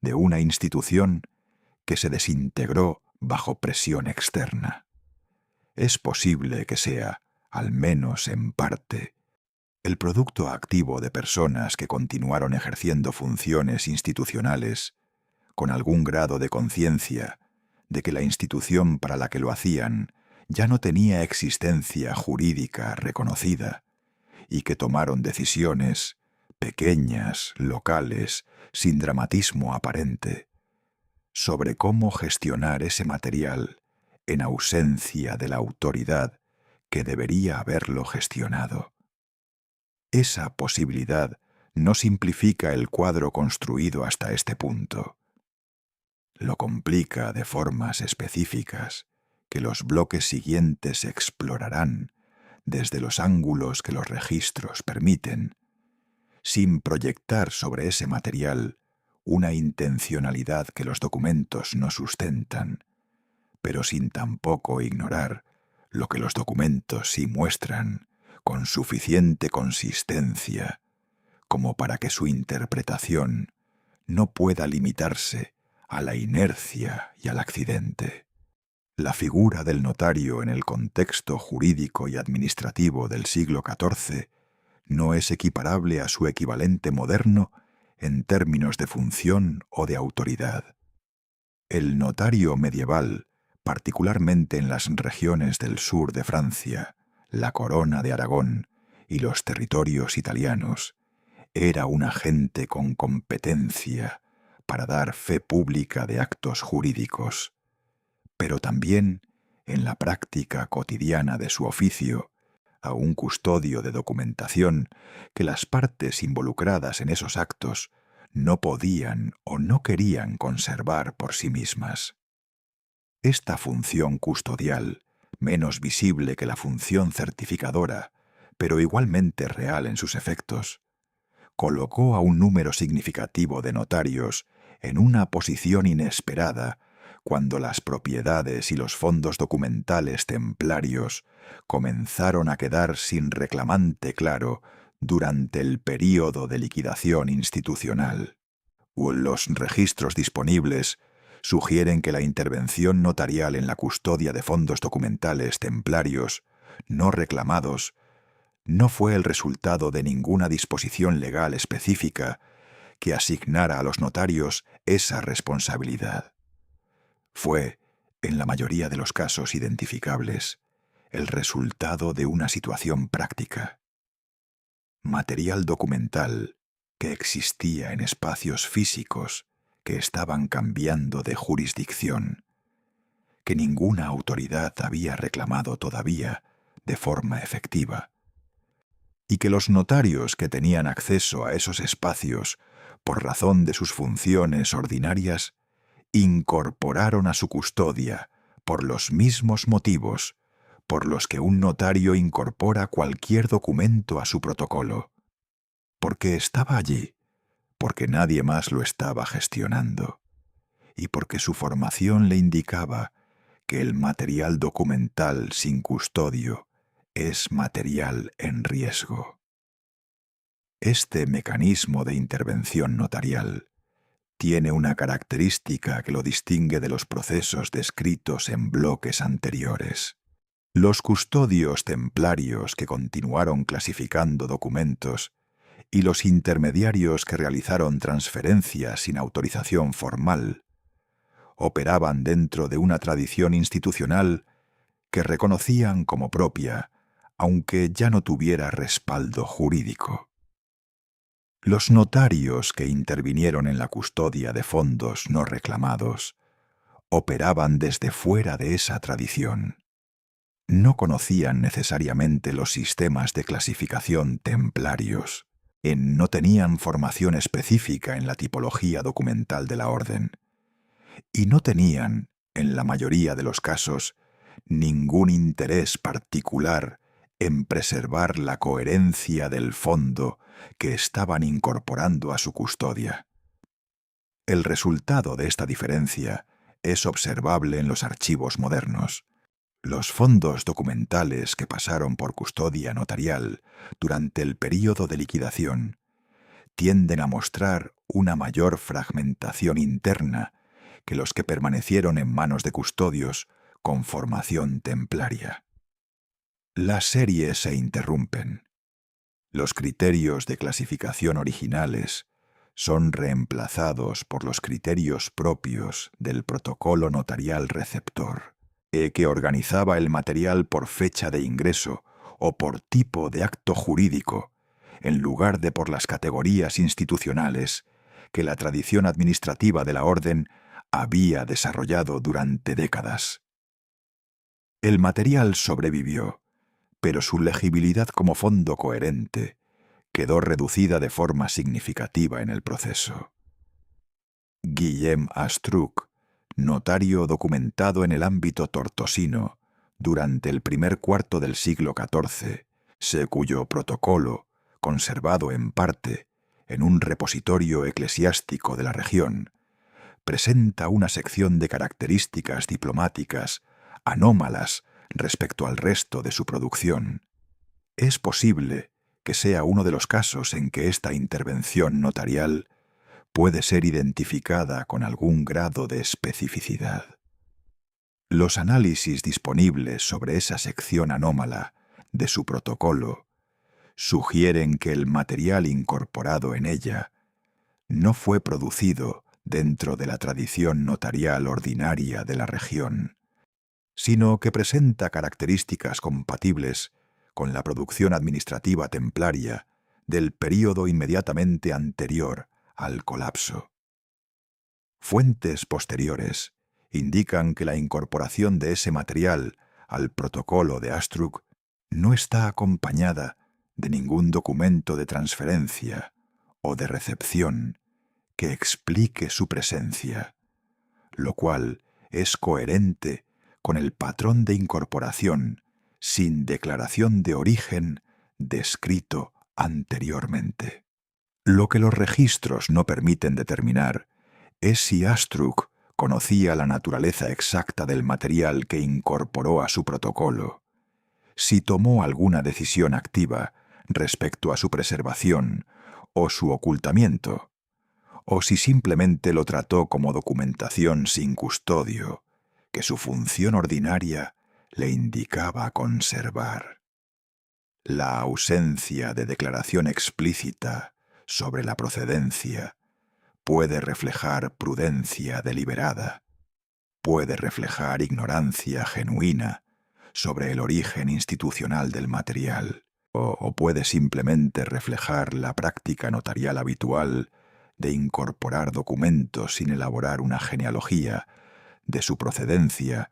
de una institución que se desintegró bajo presión externa. Es posible que sea, al menos en parte, el producto activo de personas que continuaron ejerciendo funciones institucionales con algún grado de conciencia de que la institución para la que lo hacían ya no tenía existencia jurídica reconocida y que tomaron decisiones pequeñas, locales, sin dramatismo aparente, sobre cómo gestionar ese material en ausencia de la autoridad que debería haberlo gestionado. Esa posibilidad no simplifica el cuadro construido hasta este punto. Lo complica de formas específicas que los bloques siguientes explorarán desde los ángulos que los registros permiten, sin proyectar sobre ese material una intencionalidad que los documentos no sustentan, pero sin tampoco ignorar lo que los documentos sí muestran con suficiente consistencia como para que su interpretación no pueda limitarse a la inercia y al accidente. La figura del notario en el contexto jurídico y administrativo del siglo XIV no es equiparable a su equivalente moderno en términos de función o de autoridad. El notario medieval, particularmente en las regiones del sur de Francia, la Corona de Aragón y los territorios italianos, era un agente con competencia para dar fe pública de actos jurídicos, pero también en la práctica cotidiana de su oficio, a un custodio de documentación que las partes involucradas en esos actos no podían o no querían conservar por sí mismas. Esta función custodial, menos visible que la función certificadora, pero igualmente real en sus efectos, colocó a un número significativo de notarios en una posición inesperada cuando las propiedades y los fondos documentales templarios comenzaron a quedar sin reclamante claro durante el período de liquidación institucional. Los registros disponibles sugieren que la intervención notarial en la custodia de fondos documentales templarios no reclamados no fue el resultado de ninguna disposición legal específica que asignara a los notarios esa responsabilidad. Fue, en la mayoría de los casos identificables, el resultado de una situación práctica. Material documental que existía en espacios físicos que estaban cambiando de jurisdicción, que ninguna autoridad había reclamado todavía de forma efectiva, y que los notarios que tenían acceso a esos espacios por razón de sus funciones ordinarias incorporaron a su custodia por los mismos motivos por los que un notario incorpora cualquier documento a su protocolo, porque estaba allí, porque nadie más lo estaba gestionando, y porque su formación le indicaba que el material documental sin custodio es material en riesgo. Este mecanismo de intervención notarial tiene una característica que lo distingue de los procesos descritos en bloques anteriores. Los custodios templarios que continuaron clasificando documentos y los intermediarios que realizaron transferencias sin autorización formal operaban dentro de una tradición institucional que reconocían como propia, aunque ya no tuviera respaldo jurídico. Los notarios que intervinieron en la custodia de fondos no reclamados operaban desde fuera de esa tradición. No conocían necesariamente los sistemas de clasificación templarios. No tenían formación específica en la tipología documental de la orden. Y no tenían, en la mayoría de los casos, ningún interés particular en preservar la coherencia del fondo que estaban incorporando a su custodia. El resultado de esta diferencia es observable en los archivos modernos. Los fondos documentales que pasaron por custodia notarial durante el período de liquidación tienden a mostrar una mayor fragmentación interna que los que permanecieron en manos de custodios con formación templaria. Las series se interrumpen. Los criterios de clasificación originales son reemplazados por los criterios propios del protocolo notarial receptor, que organizaba el material por fecha de ingreso o por tipo de acto jurídico, en lugar de por las categorías institucionales que la tradición administrativa de la orden había desarrollado durante décadas. El material sobrevivió, pero su legibilidad como fondo coherente quedó reducida de forma significativa en el proceso. Guillem Astruc, notario documentado en el ámbito tortosino durante el primer cuarto del siglo XIV, cuyo protocolo, conservado en parte en un repositorio eclesiástico de la región, presenta una sección de características diplomáticas anómalas respecto al resto de su producción. Es posible que sea uno de los casos en que esta intervención notarial puede ser identificada con algún grado de especificidad. Los análisis disponibles sobre esa sección anómala de su protocolo sugieren que el material incorporado en ella no fue producido dentro de la tradición notarial ordinaria de la región, sino que presenta características compatibles con la producción administrativa templaria del período inmediatamente anterior al colapso. Fuentes posteriores indican que la incorporación de ese material al protocolo de Astruc no está acompañada de ningún documento de transferencia o de recepción que explique su presencia, lo cual es coherente con el patrón de incorporación sin declaración de origen descrito anteriormente. Lo que los registros no permiten determinar es si Astruc conocía la naturaleza exacta del material que incorporó a su protocolo, si tomó alguna decisión activa respecto a su preservación o su ocultamiento, o si simplemente lo trató como documentación sin custodio, que su función ordinaria le indicaba conservar. La ausencia de declaración explícita sobre la procedencia puede reflejar prudencia deliberada, puede reflejar ignorancia genuina sobre el origen institucional del material, o puede simplemente reflejar la práctica notarial habitual de incorporar documentos sin elaborar una genealogía de su procedencia,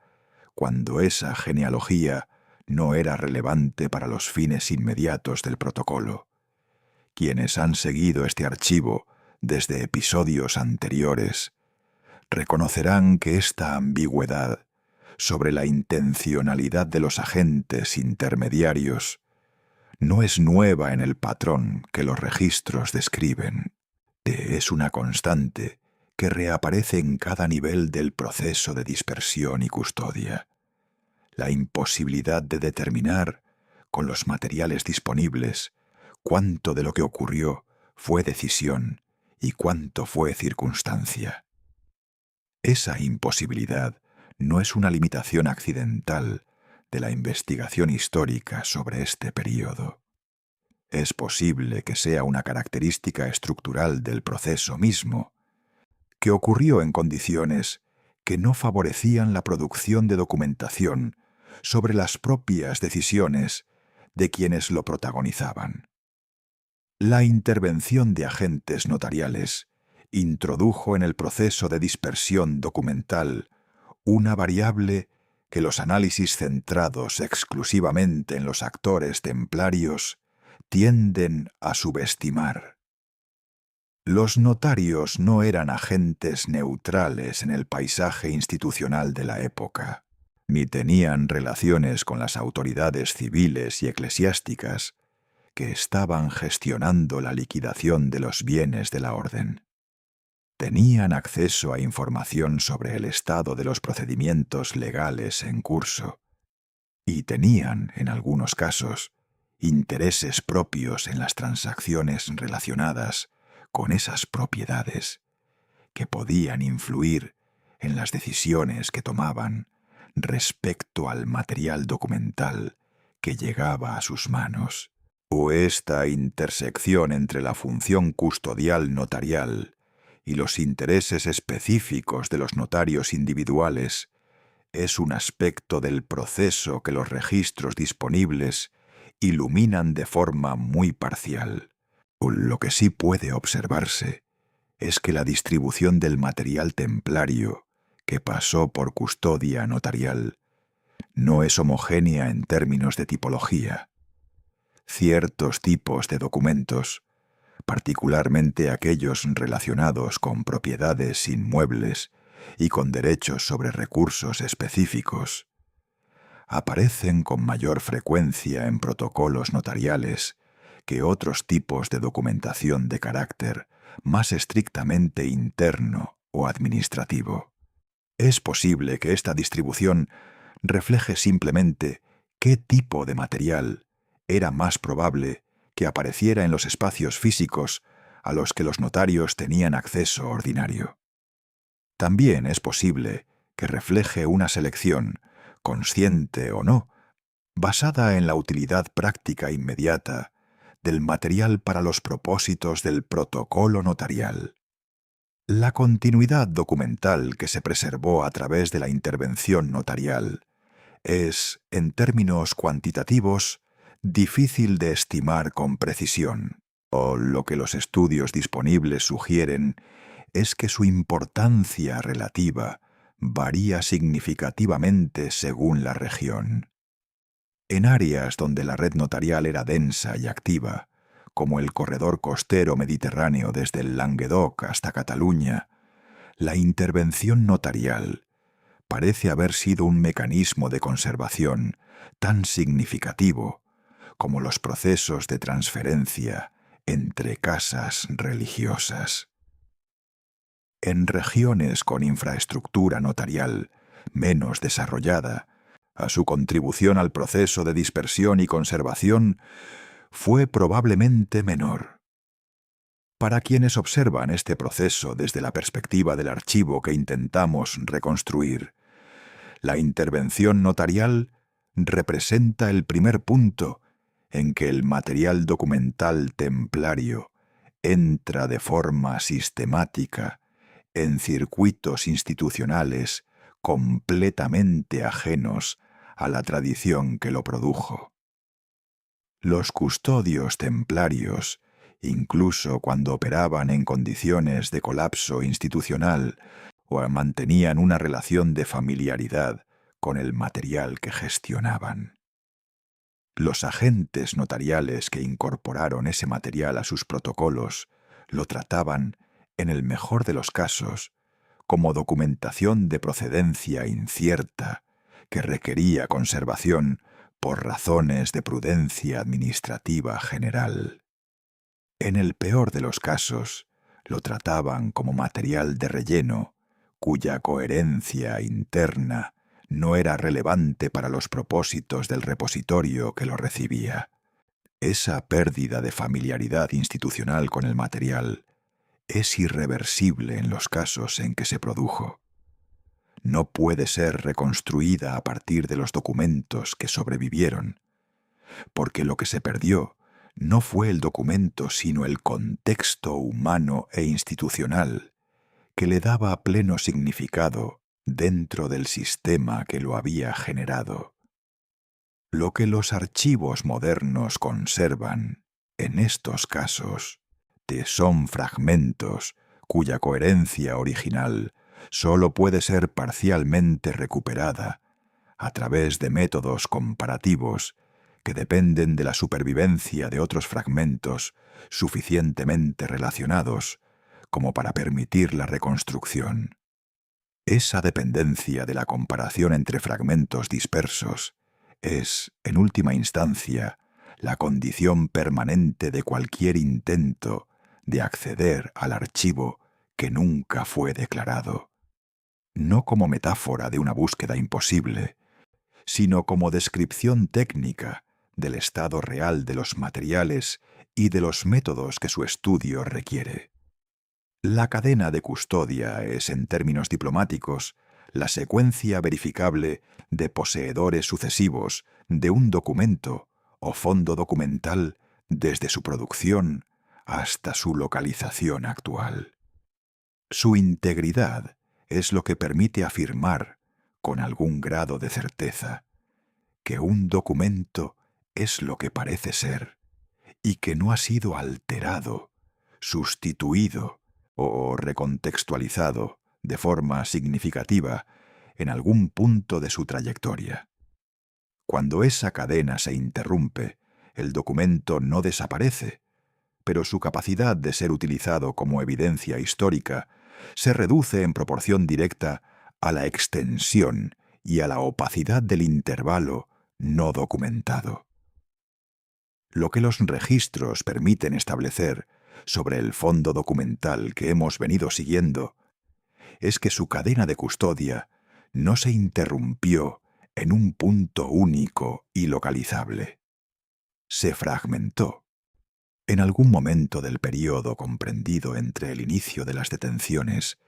cuando esa genealogía no era relevante para los fines inmediatos del protocolo. Quienes han seguido este archivo desde episodios anteriores reconocerán que esta ambigüedad sobre la intencionalidad de los agentes intermediarios no es nueva en el patrón que los registros describen. Es una constante que reaparece en cada nivel del proceso de dispersión y custodia. La imposibilidad de determinar, con los materiales disponibles, cuánto de lo que ocurrió fue decisión y cuánto fue circunstancia. Esa imposibilidad no es una limitación accidental de la investigación histórica sobre este período. Es posible que sea una característica estructural del proceso mismo, que ocurrió en condiciones que no favorecían la producción de documentación sobre las propias decisiones de quienes lo protagonizaban. La intervención de agentes notariales introdujo en el proceso de dispersión documental una variable que los análisis centrados exclusivamente en los actores templarios tienden a subestimar. Los notarios no eran agentes neutrales en el paisaje institucional de la época, ni tenían relaciones con las autoridades civiles y eclesiásticas que estaban gestionando la liquidación de los bienes de la orden. Tenían acceso a información sobre el estado de los procedimientos legales en curso y tenían, en algunos casos, intereses propios en las transacciones relacionadas con esas propiedades que podían influir en las decisiones que tomaban respecto al material documental que llegaba a sus manos. O esta intersección entre la función custodial notarial y los intereses específicos de los notarios individuales es un aspecto del proceso que los registros disponibles iluminan de forma muy parcial. Lo que sí puede observarse es que la distribución del material templario que pasó por custodia notarial no es homogénea en términos de tipología. Ciertos tipos de documentos, particularmente aquellos relacionados con propiedades inmuebles y con derechos sobre recursos específicos, aparecen con mayor frecuencia en protocolos notariales que otros tipos de documentación de carácter más estrictamente interno o administrativo. Es posible que esta distribución refleje simplemente qué tipo de material era más probable que apareciera en los espacios físicos a los que los notarios tenían acceso ordinario. También es posible que refleje una selección, consciente o no, basada en la utilidad práctica inmediata del material para los propósitos del protocolo notarial. La continuidad documental que se preservó a través de la intervención notarial es, en términos cuantitativos, difícil de estimar con precisión, o lo que los estudios disponibles sugieren es que su importancia relativa varía significativamente según la región. En áreas donde la red notarial era densa y activa, como el corredor costero mediterráneo desde el Languedoc hasta Cataluña, la intervención notarial parece haber sido un mecanismo de conservación tan significativo como los procesos de transferencia entre casas religiosas. En regiones con infraestructura notarial menos desarrollada, a su contribución al proceso de dispersión y conservación fue probablemente menor. Para quienes observan este proceso desde la perspectiva del archivo que intentamos reconstruir, la intervención notarial representa el primer punto en que el material documental templario entra de forma sistemática en circuitos institucionales completamente ajenos a la tradición que lo produjo. Los custodios templarios, incluso cuando operaban en condiciones de colapso institucional o mantenían una relación de familiaridad con el material que gestionaban. Los agentes notariales que incorporaron ese material a sus protocolos lo trataban, en el mejor de los casos, como documentación de procedencia incierta que requería conservación por razones de prudencia administrativa general. En el peor de los casos, lo trataban como material de relleno, cuya coherencia interna no era relevante para los propósitos del repositorio que lo recibía. Esa pérdida de familiaridad institucional con el material es irreversible en los casos en que se produjo. No puede ser reconstruida a partir de los documentos que sobrevivieron, porque lo que se perdió no fue el documento sino el contexto humano e institucional que le daba pleno significado dentro del sistema que lo había generado. Lo que los archivos modernos conservan, en estos casos, son fragmentos cuya coherencia original sólo puede ser parcialmente recuperada a través de métodos comparativos que dependen de la supervivencia de otros fragmentos suficientemente relacionados como para permitir la reconstrucción. Esa dependencia de la comparación entre fragmentos dispersos es, en última instancia, la condición permanente de cualquier intento de acceder al archivo que nunca fue declarado, no como metáfora de una búsqueda imposible, sino como descripción técnica del estado real de los materiales y de los métodos que su estudio requiere. La cadena de custodia es, en términos diplomáticos, la secuencia verificable de poseedores sucesivos de un documento o fondo documental desde su producción hasta su localización actual. Su integridad es lo que permite afirmar, con algún grado de certeza, que un documento es lo que parece ser y que no ha sido alterado, sustituido o recontextualizado de forma significativa en algún punto de su trayectoria. Cuando esa cadena se interrumpe, el documento no desaparece, pero su capacidad de ser utilizado como evidencia histórica se reduce en proporción directa a la extensión y a la opacidad del intervalo no documentado. Lo que los registros permiten establecer sobre el fondo documental que hemos venido siguiendo es que su cadena de custodia no se interrumpió en un punto único y localizable. Se fragmentó. En algún momento del período comprendido entre el inicio de las detenciones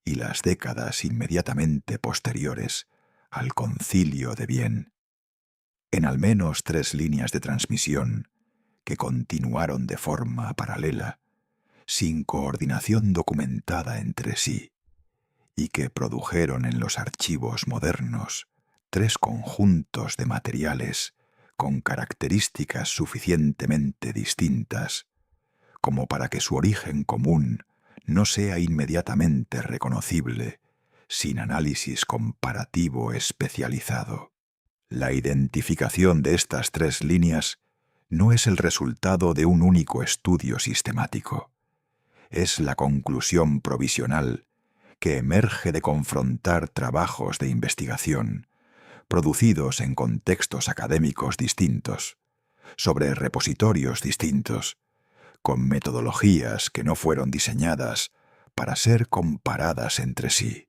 y las décadas inmediatamente posteriores al Concilio de Vienne, en al menos 3 líneas de transmisión que continuaron de forma paralela, sin coordinación documentada entre sí, y que produjeron en los archivos modernos 3 conjuntos de materiales con características suficientemente distintas como para que su origen común no sea inmediatamente reconocible sin análisis comparativo especializado. La identificación de estas 3 líneas no es el resultado de un único estudio sistemático. Es la conclusión provisional que emerge de confrontar trabajos de investigación, producidos en contextos académicos distintos, sobre repositorios distintos, con metodologías que no fueron diseñadas para ser comparadas entre sí.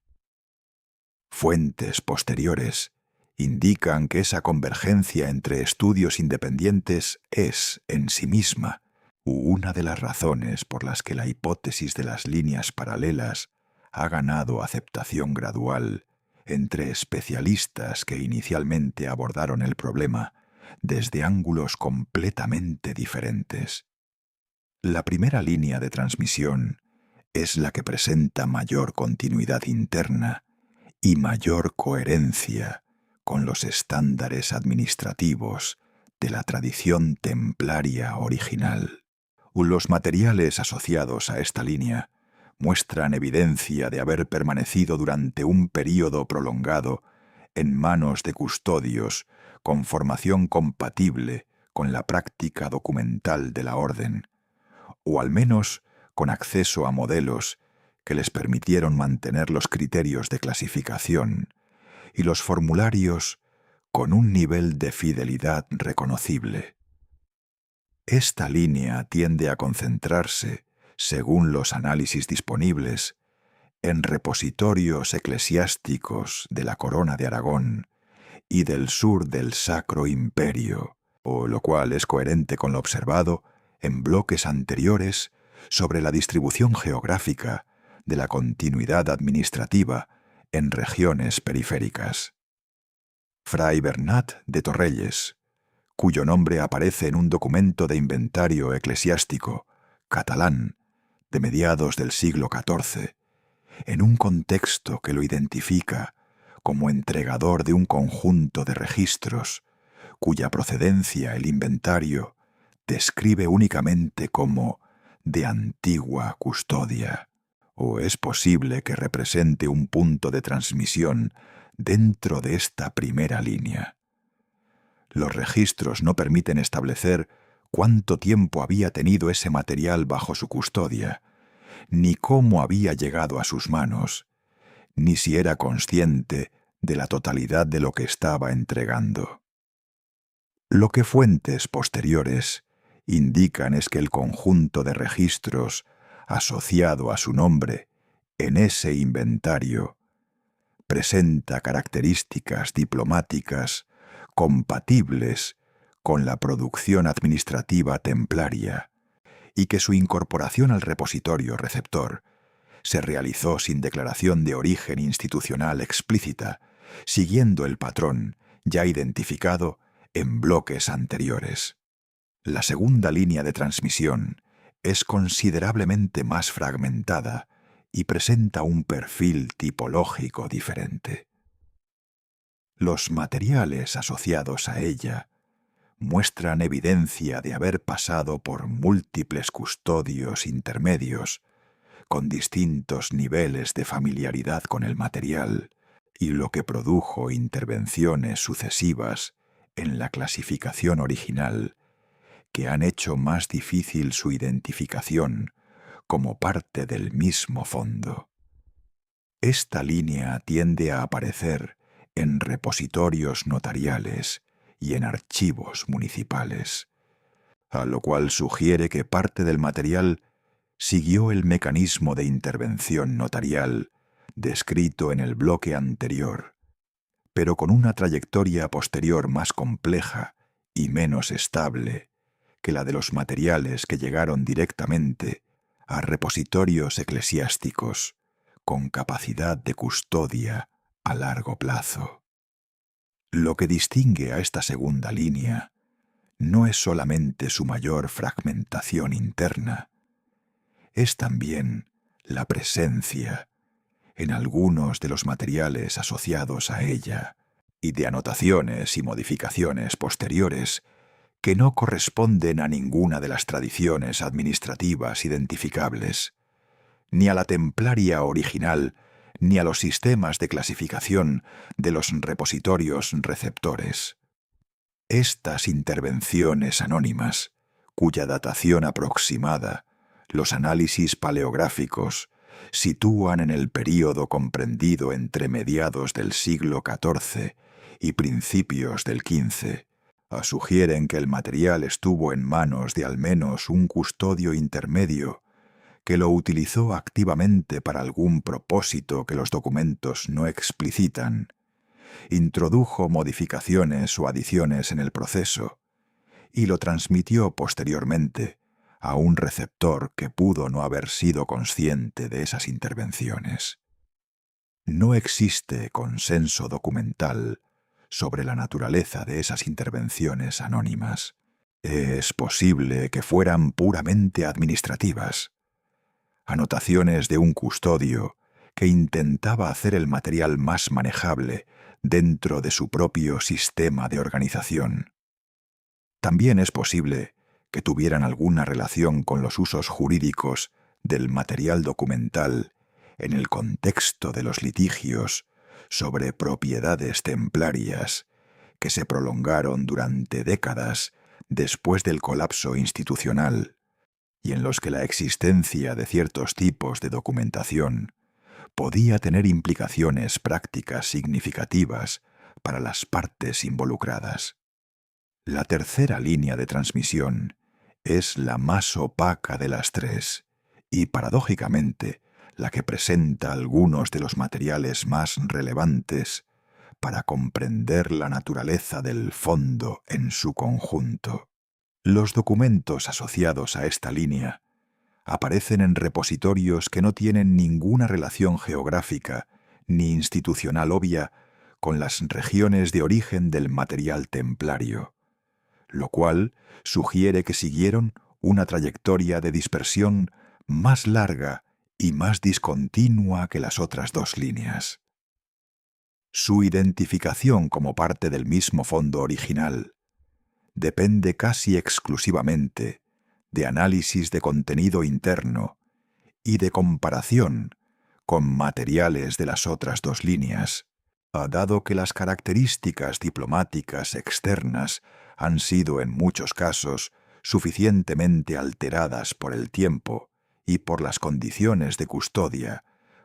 Fuentes posteriores indican que esa convergencia entre estudios independientes es, en sí misma, una de las razones por las que la hipótesis de las líneas paralelas ha ganado aceptación gradual entre especialistas que inicialmente abordaron el problema desde ángulos completamente diferentes. La primera línea de transmisión es la que presenta mayor continuidad interna y mayor coherencia con los estándares administrativos de la tradición templaria original. Los materiales asociados a esta línea muestran evidencia de haber permanecido durante un período prolongado en manos de custodios con formación compatible con la práctica documental de la orden, o al menos con acceso a modelos que les permitieron mantener los criterios de clasificación y los formularios con un nivel de fidelidad reconocible. Esta línea tiende a concentrarse, según los análisis disponibles, en repositorios eclesiásticos de la Corona de Aragón y del sur del Sacro Imperio, o lo cual es coherente con lo observado en bloques anteriores sobre la distribución geográfica de la continuidad administrativa en regiones periféricas. Fray Bernat de Torrelles, cuyo nombre aparece en un documento de inventario eclesiástico catalán de mediados del siglo XIV, en un contexto que lo identifica como entregador de un conjunto de registros cuya procedencia el inventario describe únicamente como de antigua custodia, o es posible que represente un punto de transmisión dentro de esta primera línea. Los registros no permiten establecer cuánto tiempo había tenido ese material bajo su custodia, ni cómo había llegado a sus manos, ni si era consciente de la totalidad de lo que estaba entregando. Lo que fuentes posteriores indican es que el conjunto de registros asociado a su nombre en ese inventario presenta características diplomáticas compatibles con la producción administrativa templaria y que su incorporación al repositorio receptor se realizó sin declaración de origen institucional explícita, siguiendo el patrón ya identificado en bloques anteriores. La segunda línea de transmisión es considerablemente más fragmentada y presenta un perfil tipológico diferente. Los materiales asociados a ella muestran evidencia de haber pasado por múltiples custodios intermedios, con distintos niveles de familiaridad con el material, y lo que produjo intervenciones sucesivas en la clasificación original que han hecho más difícil su identificación como parte del mismo fondo. Esta línea tiende a aparecer en repositorios notariales y en archivos municipales, a lo cual sugiere que parte del material siguió el mecanismo de intervención notarial descrito en el bloque anterior, pero con una trayectoria posterior más compleja y menos estable que la de los materiales que llegaron directamente a repositorios eclesiásticos con capacidad de custodia a largo plazo. Lo que distingue a esta segunda línea no es solamente su mayor fragmentación interna, es también la presencia en algunos de los materiales asociados a ella y de anotaciones y modificaciones posteriores que no corresponden a ninguna de las tradiciones administrativas identificables, ni a la templaria original ni a los sistemas de clasificación de los repositorios receptores. Estas intervenciones anónimas, cuya datación aproximada los análisis paleográficos sitúan en el período comprendido entre mediados del siglo XIV y principios del XV, sugieren que el material estuvo en manos de al menos un custodio intermedio que lo utilizó activamente para algún propósito que los documentos no explicitan, introdujo modificaciones o adiciones en el proceso y lo transmitió posteriormente a un receptor que pudo no haber sido consciente de esas intervenciones. No existe consenso documental sobre la naturaleza de esas intervenciones anónimas. Es posible que fueran puramente administrativas, anotaciones de un custodio que intentaba hacer el material más manejable dentro de su propio sistema de organización. También es posible que tuvieran alguna relación con los usos jurídicos del material documental en el contexto de los litigios sobre propiedades templarias que se prolongaron durante décadas después del colapso institucional y en los que la existencia de ciertos tipos de documentación podía tener implicaciones prácticas significativas para las partes involucradas. La tercera línea de transmisión es la más opaca de las tres y, paradójicamente, la que presenta algunos de los materiales más relevantes para comprender la naturaleza del fondo en su conjunto. Los documentos asociados a esta línea aparecen en repositorios que no tienen ninguna relación geográfica ni institucional obvia con las regiones de origen del material templario, lo cual sugiere que siguieron una trayectoria de dispersión más larga y más discontinua que las otras dos líneas. Su identificación como parte del mismo fondo original depende casi exclusivamente de análisis de contenido interno y de comparación con materiales de las otras dos líneas, dado que las características diplomáticas externas han sido en muchos casos suficientemente alteradas por el tiempo y por las condiciones de custodia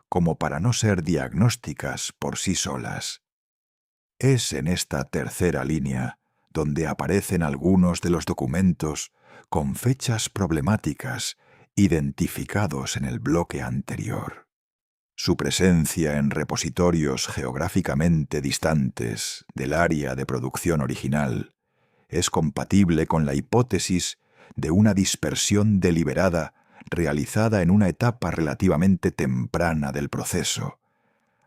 como para no ser diagnósticas por sí solas. Es en esta tercera línea donde aparecen algunos de los documentos con fechas problemáticas identificados en el bloque anterior. Su presencia en repositorios geográficamente distantes del área de producción original es compatible con la hipótesis de una dispersión deliberada realizada en una etapa relativamente temprana del proceso,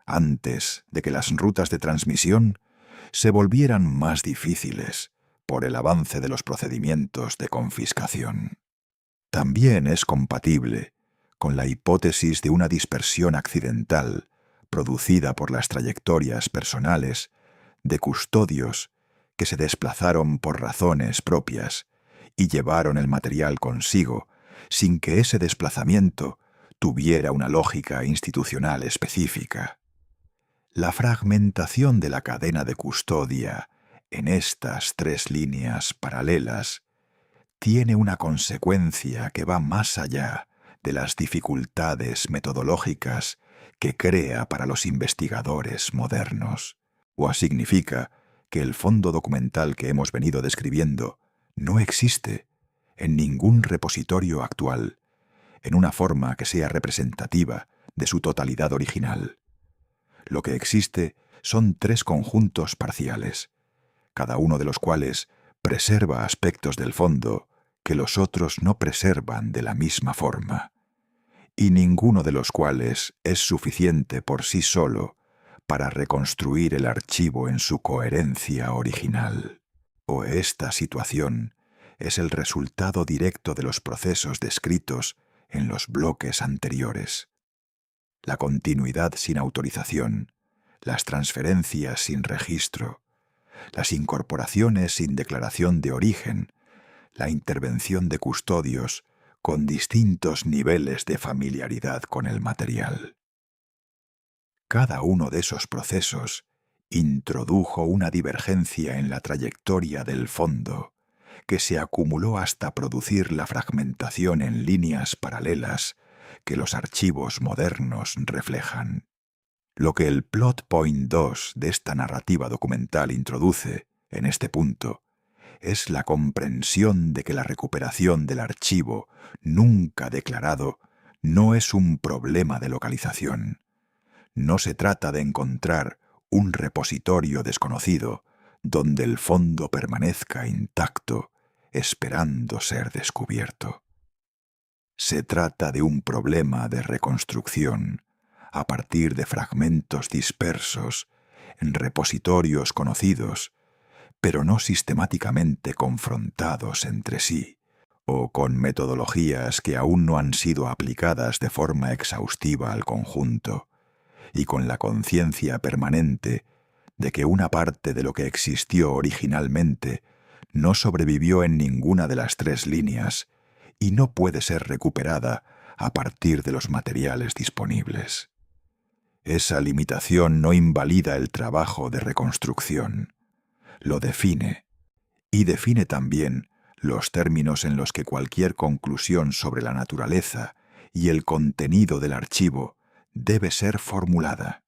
antes de que las rutas de transmisión se volvieran más difíciles por el avance de los procedimientos de confiscación. También es compatible con la hipótesis de una dispersión accidental producida por las trayectorias personales de custodios que se desplazaron por razones propias y llevaron el material consigo sin que ese desplazamiento tuviera una lógica institucional específica. La fragmentación de la cadena de custodia en estas tres líneas paralelas tiene una consecuencia que va más allá de las dificultades metodológicas que crea para los investigadores modernos, o significa que el fondo documental que hemos venido describiendo no existe en ningún repositorio actual, en una forma que sea representativa de su totalidad original. Lo que existe son tres conjuntos parciales, cada uno de los cuales preserva aspectos del fondo que los otros no preservan de la misma forma, y ninguno de los cuales es suficiente por sí solo para reconstruir el archivo en su coherencia original. O esta situación es el resultado directo de los procesos descritos en los bloques anteriores. La continuidad sin autorización, las transferencias sin registro, las incorporaciones sin declaración de origen, la intervención de custodios con distintos niveles de familiaridad con el material. Cada uno de esos procesos introdujo una divergencia en la trayectoria del fondo, que se acumuló hasta producir la fragmentación en líneas paralelas que los archivos modernos reflejan. Lo que el plot point 2 de esta narrativa documental introduce, en este punto, es la comprensión de que la recuperación del archivo nunca declarado no es un problema de localización. No se trata de encontrar un repositorio desconocido donde el fondo permanezca intacto, esperando ser descubierto. Se trata de un problema de reconstrucción a partir de fragmentos dispersos en repositorios conocidos, pero no sistemáticamente confrontados entre sí, o con metodologías que aún no han sido aplicadas de forma exhaustiva al conjunto, y con la conciencia permanente de que una parte de lo que existió originalmente no sobrevivió en ninguna de las tres líneas y no puede ser recuperada a partir de los materiales disponibles. Esa limitación no invalida el trabajo de reconstrucción, lo define, y define también los términos en los que cualquier conclusión sobre la naturaleza y el contenido del archivo debe ser formulada.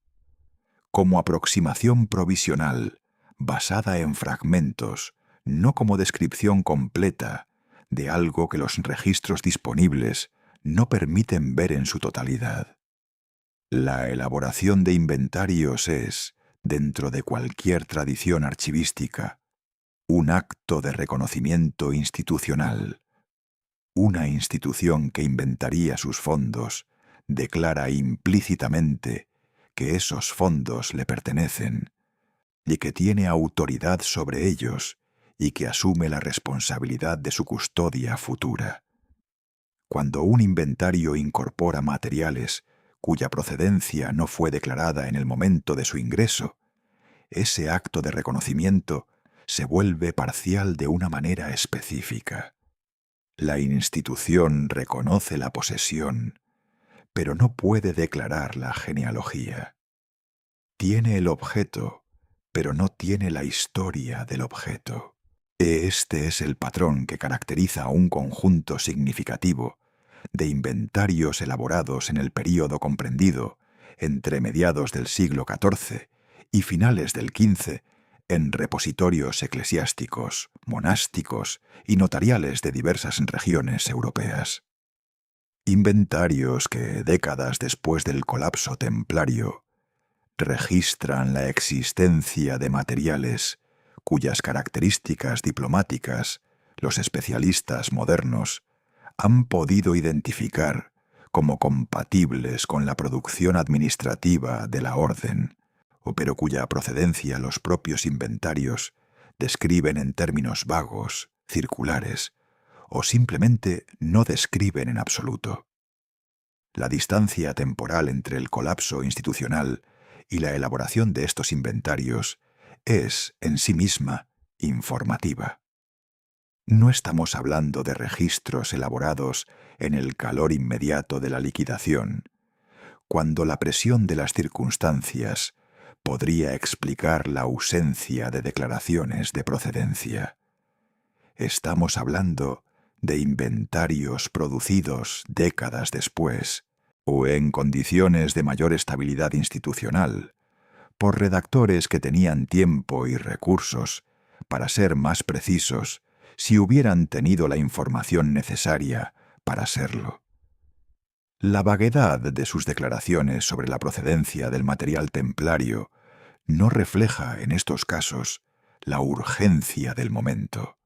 Como aproximación provisional, basada en fragmentos, no como descripción completa de algo que los registros disponibles no permiten ver en su totalidad. La elaboración de inventarios es, dentro de cualquier tradición archivística, un acto de reconocimiento institucional. Una institución que inventaría sus fondos declara implícitamente que esos fondos le pertenecen y que tiene autoridad sobre ellos y que asume la responsabilidad de su custodia futura. Cuando un inventario incorpora materiales cuya procedencia no fue declarada en el momento de su ingreso, ese acto de reconocimiento se vuelve parcial de una manera específica. La institución reconoce la posesión, pero no puede declarar la genealogía. Tiene el objeto, pero no tiene la historia del objeto. Este es el patrón que caracteriza a un conjunto significativo de inventarios elaborados en el período comprendido entre mediados del siglo XIV y finales del XV en repositorios eclesiásticos, monásticos y notariales de diversas regiones europeas. Inventarios que, décadas después del colapso templario, registran la existencia de materiales cuyas características diplomáticas los especialistas modernos han podido identificar como compatibles con la producción administrativa de la orden, pero cuya procedencia los propios inventarios describen en términos vagos, circulares, o simplemente no describen en absoluto. La distancia temporal entre el colapso institucional y la elaboración de estos inventarios es, en sí misma, informativa. No estamos hablando de registros elaborados en el calor inmediato de la liquidación, cuando la presión de las circunstancias podría explicar la ausencia de declaraciones de procedencia. Estamos hablando de inventarios producidos décadas después, o en condiciones de mayor estabilidad institucional, por redactores que tenían tiempo y recursos para ser más precisos si hubieran tenido la información necesaria para serlo. La vaguedad de sus declaraciones sobre la procedencia del material templario no refleja, en estos casos, la urgencia del momento.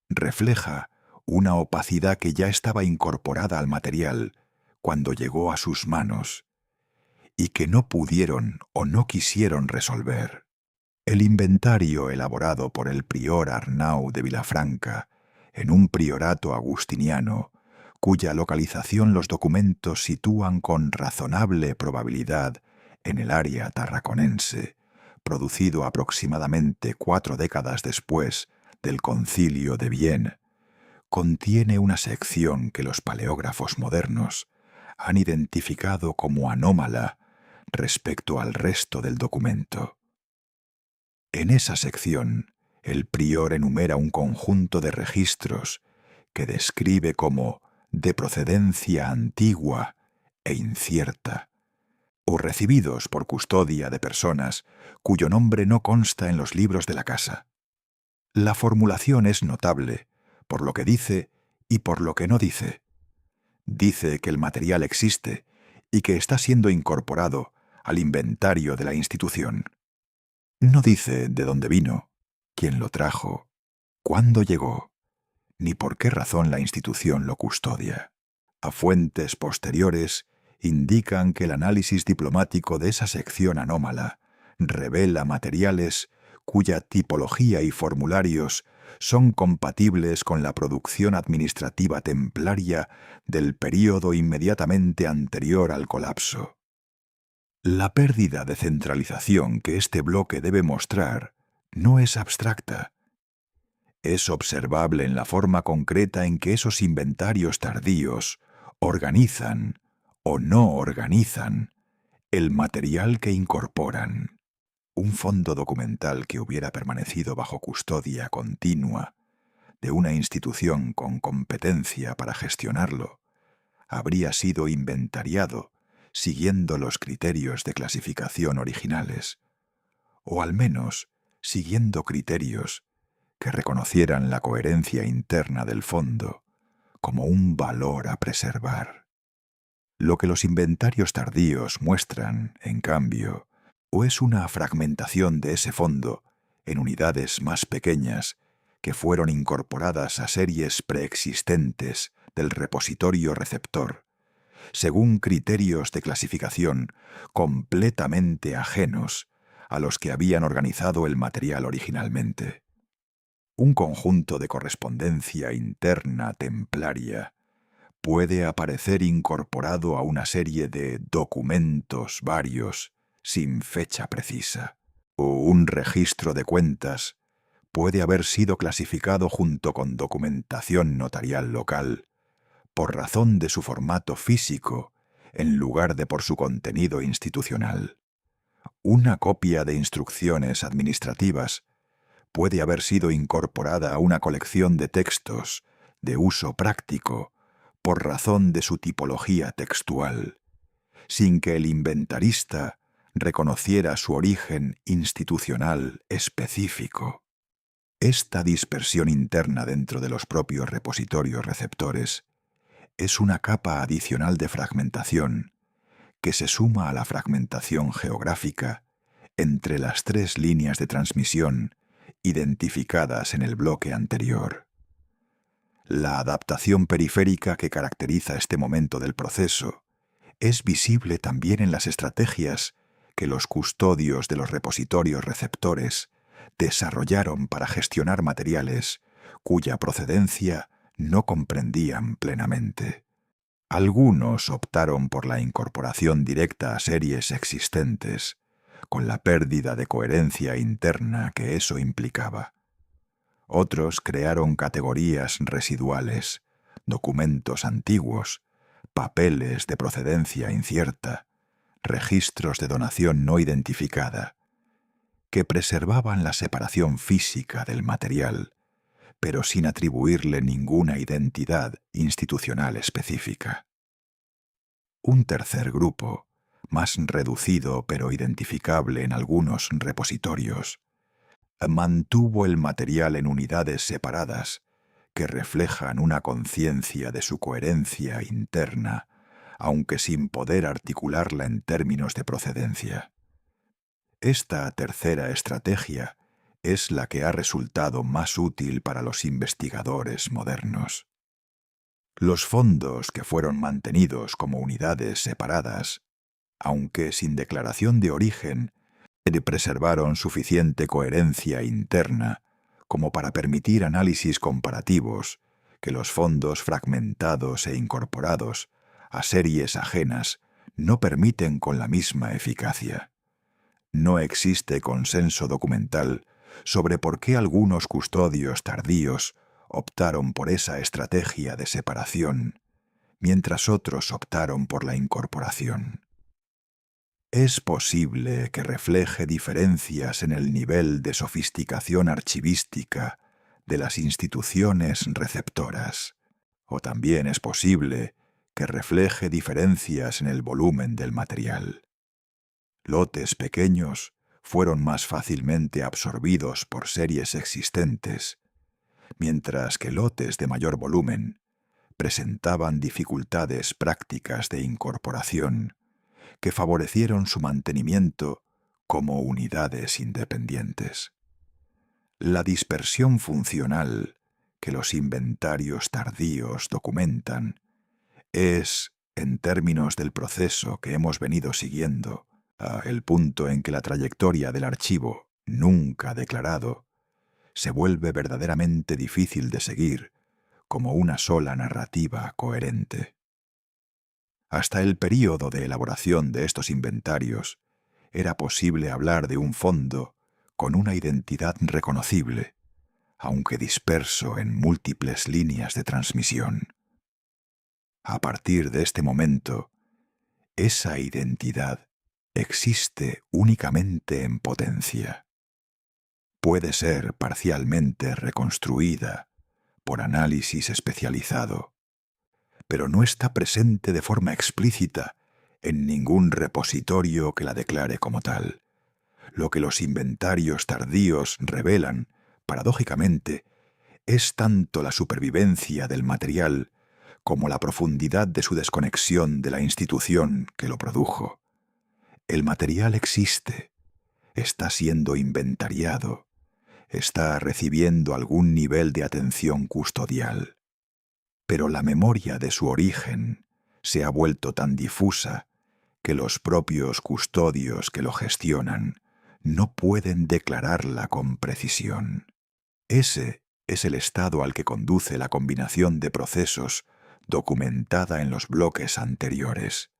Refleja una opacidad que ya estaba incorporada al material cuando llegó a sus manos y que no pudieron o no quisieron resolver. El inventario elaborado por el prior Arnau de Vilafranca en un priorato agustiniano, cuya localización los documentos sitúan con razonable probabilidad en el área tarraconense, producido aproximadamente 4 décadas después del Concilio de Vienne, contiene una sección que los paleógrafos modernos han identificado como anómala respecto al resto del documento. En esa sección, el prior enumera un conjunto de registros que describe como de procedencia antigua e incierta, o recibidos por custodia de personas cuyo nombre no consta en los libros de la casa. La formulación es notable por lo que dice y por lo que no dice. Dice que el material existe y que está siendo incorporado al inventario de la institución. No dice de dónde vino, quién lo trajo, cuándo llegó, ni por qué razón la institución lo custodia. A fuentes posteriores indican que el análisis diplomático de esa sección anómala revela materiales cuya tipología y formularios son compatibles con la producción administrativa templaria del período inmediatamente anterior al colapso. La pérdida de centralización que este bloque debe mostrar no es abstracta. Es observable en la forma concreta en que esos inventarios tardíos organizan o no organizan el material que incorporan. Un fondo documental que hubiera permanecido bajo custodia continua de una institución con competencia para gestionarlo habría sido inventariado siguiendo los criterios de clasificación originales, o al menos siguiendo criterios que reconocieran la coherencia interna del fondo como un valor a preservar. Lo que los inventarios tardíos muestran, en cambio, o es una fragmentación de ese fondo en unidades más pequeñas que fueron incorporadas a series preexistentes del repositorio receptor, según criterios de clasificación completamente ajenos a los que habían organizado el material originalmente. Un conjunto de correspondencia interna templaria puede aparecer incorporado a una serie de documentos varios sin fecha precisa, o un registro de cuentas puede haber sido clasificado junto con documentación notarial local por razón de su formato físico en lugar de por su contenido institucional. Una copia de instrucciones administrativas puede haber sido incorporada a una colección de textos de uso práctico por razón de su tipología textual, sin que el inventarista reconociera su origen institucional específico. Esta dispersión interna dentro de los propios repositorios receptores es una capa adicional de fragmentación que se suma a la fragmentación geográfica entre las tres líneas de transmisión identificadas en el bloque anterior. La adaptación periférica que caracteriza este momento del proceso es visible también en las estrategias que los custodios de los repositorios receptores desarrollaron para gestionar materiales cuya procedencia no comprendían plenamente. Algunos optaron por la incorporación directa a series existentes, con la pérdida de coherencia interna que eso implicaba. Otros crearon categorías residuales, documentos antiguos, papeles de procedencia incierta, registros de donación no identificada, que preservaban la separación física del material, pero sin atribuirle ninguna identidad institucional específica. Un tercer grupo, más reducido pero identificable en algunos repositorios, mantuvo el material en unidades separadas que reflejan una conciencia de su coherencia interna, aunque sin poder articularla en términos de procedencia. Esta tercera estrategia es la que ha resultado más útil para los investigadores modernos. Los fondos que fueron mantenidos como unidades separadas, aunque sin declaración de origen, preservaron suficiente coherencia interna como para permitir análisis comparativos que los fondos fragmentados e incorporados a series ajenas no permiten con la misma eficacia. No existe consenso documental sobre por qué algunos custodios tardíos optaron por esa estrategia de separación, mientras otros optaron por la incorporación. Es posible que refleje diferencias en el nivel de sofisticación archivística de las instituciones receptoras, o también es posible que refleje diferencias en el volumen del material. Lotes pequeños fueron más fácilmente absorbidos por series existentes, mientras que lotes de mayor volumen presentaban dificultades prácticas de incorporación que favorecieron su mantenimiento como unidades independientes. La dispersión funcional que los inventarios tardíos documentan es, en términos del proceso que hemos venido siguiendo, el punto en que la trayectoria del archivo, nunca declarado, se vuelve verdaderamente difícil de seguir como una sola narrativa coherente. Hasta el período de elaboración de estos inventarios, era posible hablar de un fondo con una identidad reconocible, aunque disperso en múltiples líneas de transmisión. A partir de este momento, esa identidad existe únicamente en potencia. Puede ser parcialmente reconstruida por análisis especializado, pero no está presente de forma explícita en ningún repositorio que la declare como tal. Lo que los inventarios tardíos revelan, paradójicamente, es tanto la supervivencia del material como la profundidad de su desconexión de la institución que lo produjo. El material existe, está siendo inventariado, está recibiendo algún nivel de atención custodial, pero la memoria de su origen se ha vuelto tan difusa que los propios custodios que lo gestionan no pueden declararla con precisión. Ese es el estado al que conduce la combinación de procesos documentada en los bloques anteriores.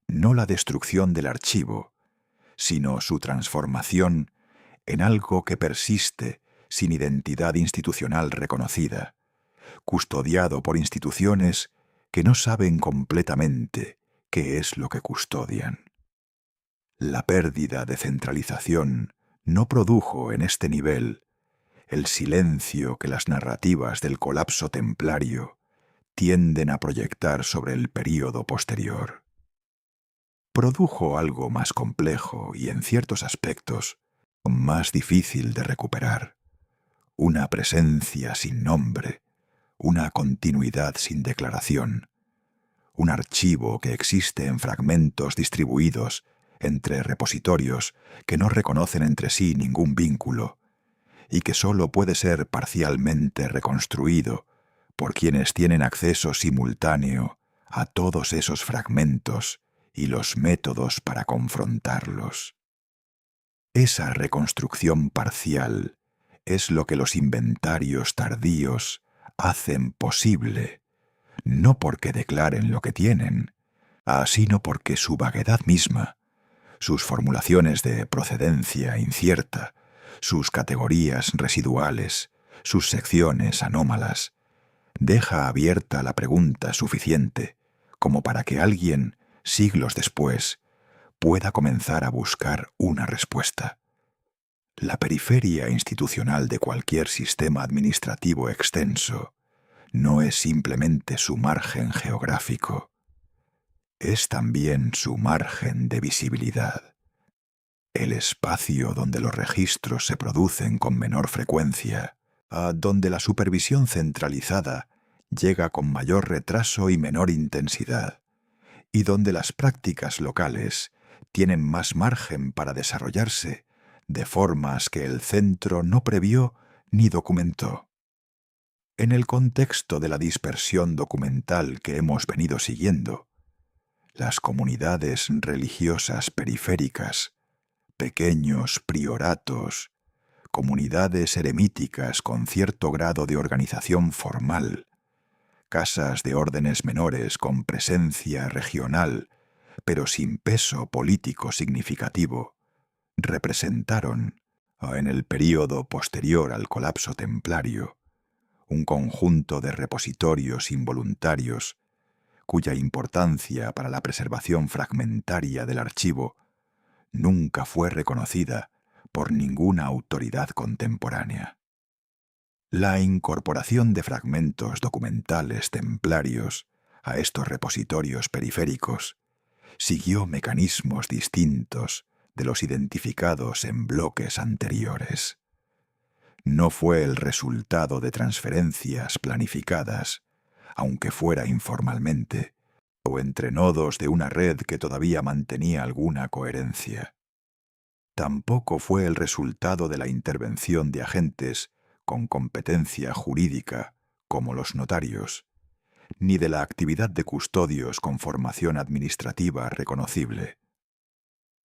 No la destrucción del archivo, sino su transformación en algo que persiste sin identidad institucional reconocida, custodiado por instituciones que no saben completamente qué es lo que custodian. La pérdida de centralización no produjo en este nivel el silencio que las narrativas del colapso templario tienden a proyectar sobre el período posterior. Produjo algo más complejo y, en ciertos aspectos, más difícil de recuperar, una presencia sin nombre, una continuidad sin declaración, un archivo que existe en fragmentos distribuidos entre repositorios que no reconocen entre sí ningún vínculo y que sólo puede ser parcialmente reconstruido por quienes tienen acceso simultáneo a todos esos fragmentos y los métodos para confrontarlos. Esa reconstrucción parcial es lo que los inventarios tardíos hacen posible, no porque declaren lo que tienen, sino porque su vaguedad misma, sus formulaciones de procedencia incierta, sus categorías residuales, sus secciones anómalas, deja abierta la pregunta suficiente como para que alguien, siglos después, pueda comenzar a buscar una respuesta. La periferia institucional de cualquier sistema administrativo extenso no es simplemente su margen geográfico, es también su margen de visibilidad, el espacio donde los registros se producen con menor frecuencia, donde la supervisión centralizada llega con mayor retraso y menor intensidad, y donde las prácticas locales tienen más margen para desarrollarse de formas que el centro no previó ni documentó. En el contexto de la dispersión documental que hemos venido siguiendo, las comunidades religiosas periféricas, pequeños prioratos, comunidades eremíticas con cierto grado de organización formal, casas de órdenes menores con presencia regional, pero sin peso político significativo, representaron, en el período posterior al colapso templario, un conjunto de repositorios involuntarios cuya importancia para la preservación fragmentaria del archivo nunca fue reconocida por ninguna autoridad contemporánea. La incorporación de fragmentos documentales templarios a estos repositorios periféricos siguió mecanismos distintos de los identificados en bloques anteriores. No fue el resultado de transferencias planificadas, aunque fuera informalmente, o entre nodos de una red que todavía mantenía alguna coherencia. Tampoco fue el resultado de la intervención de agentes con competencia jurídica, como los notarios, ni de la actividad de custodios con formación administrativa reconocible.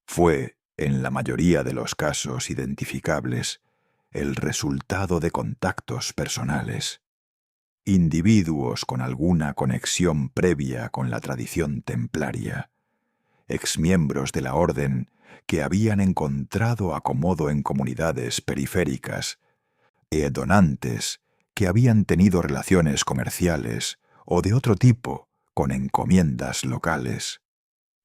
Fue, en la mayoría de los casos identificables, el resultado de contactos personales. Individuos con alguna conexión previa con la tradición templaria, exmiembros de la orden que habían encontrado acomodo en comunidades periféricas, donantes que habían tenido relaciones comerciales o de otro tipo con encomiendas locales,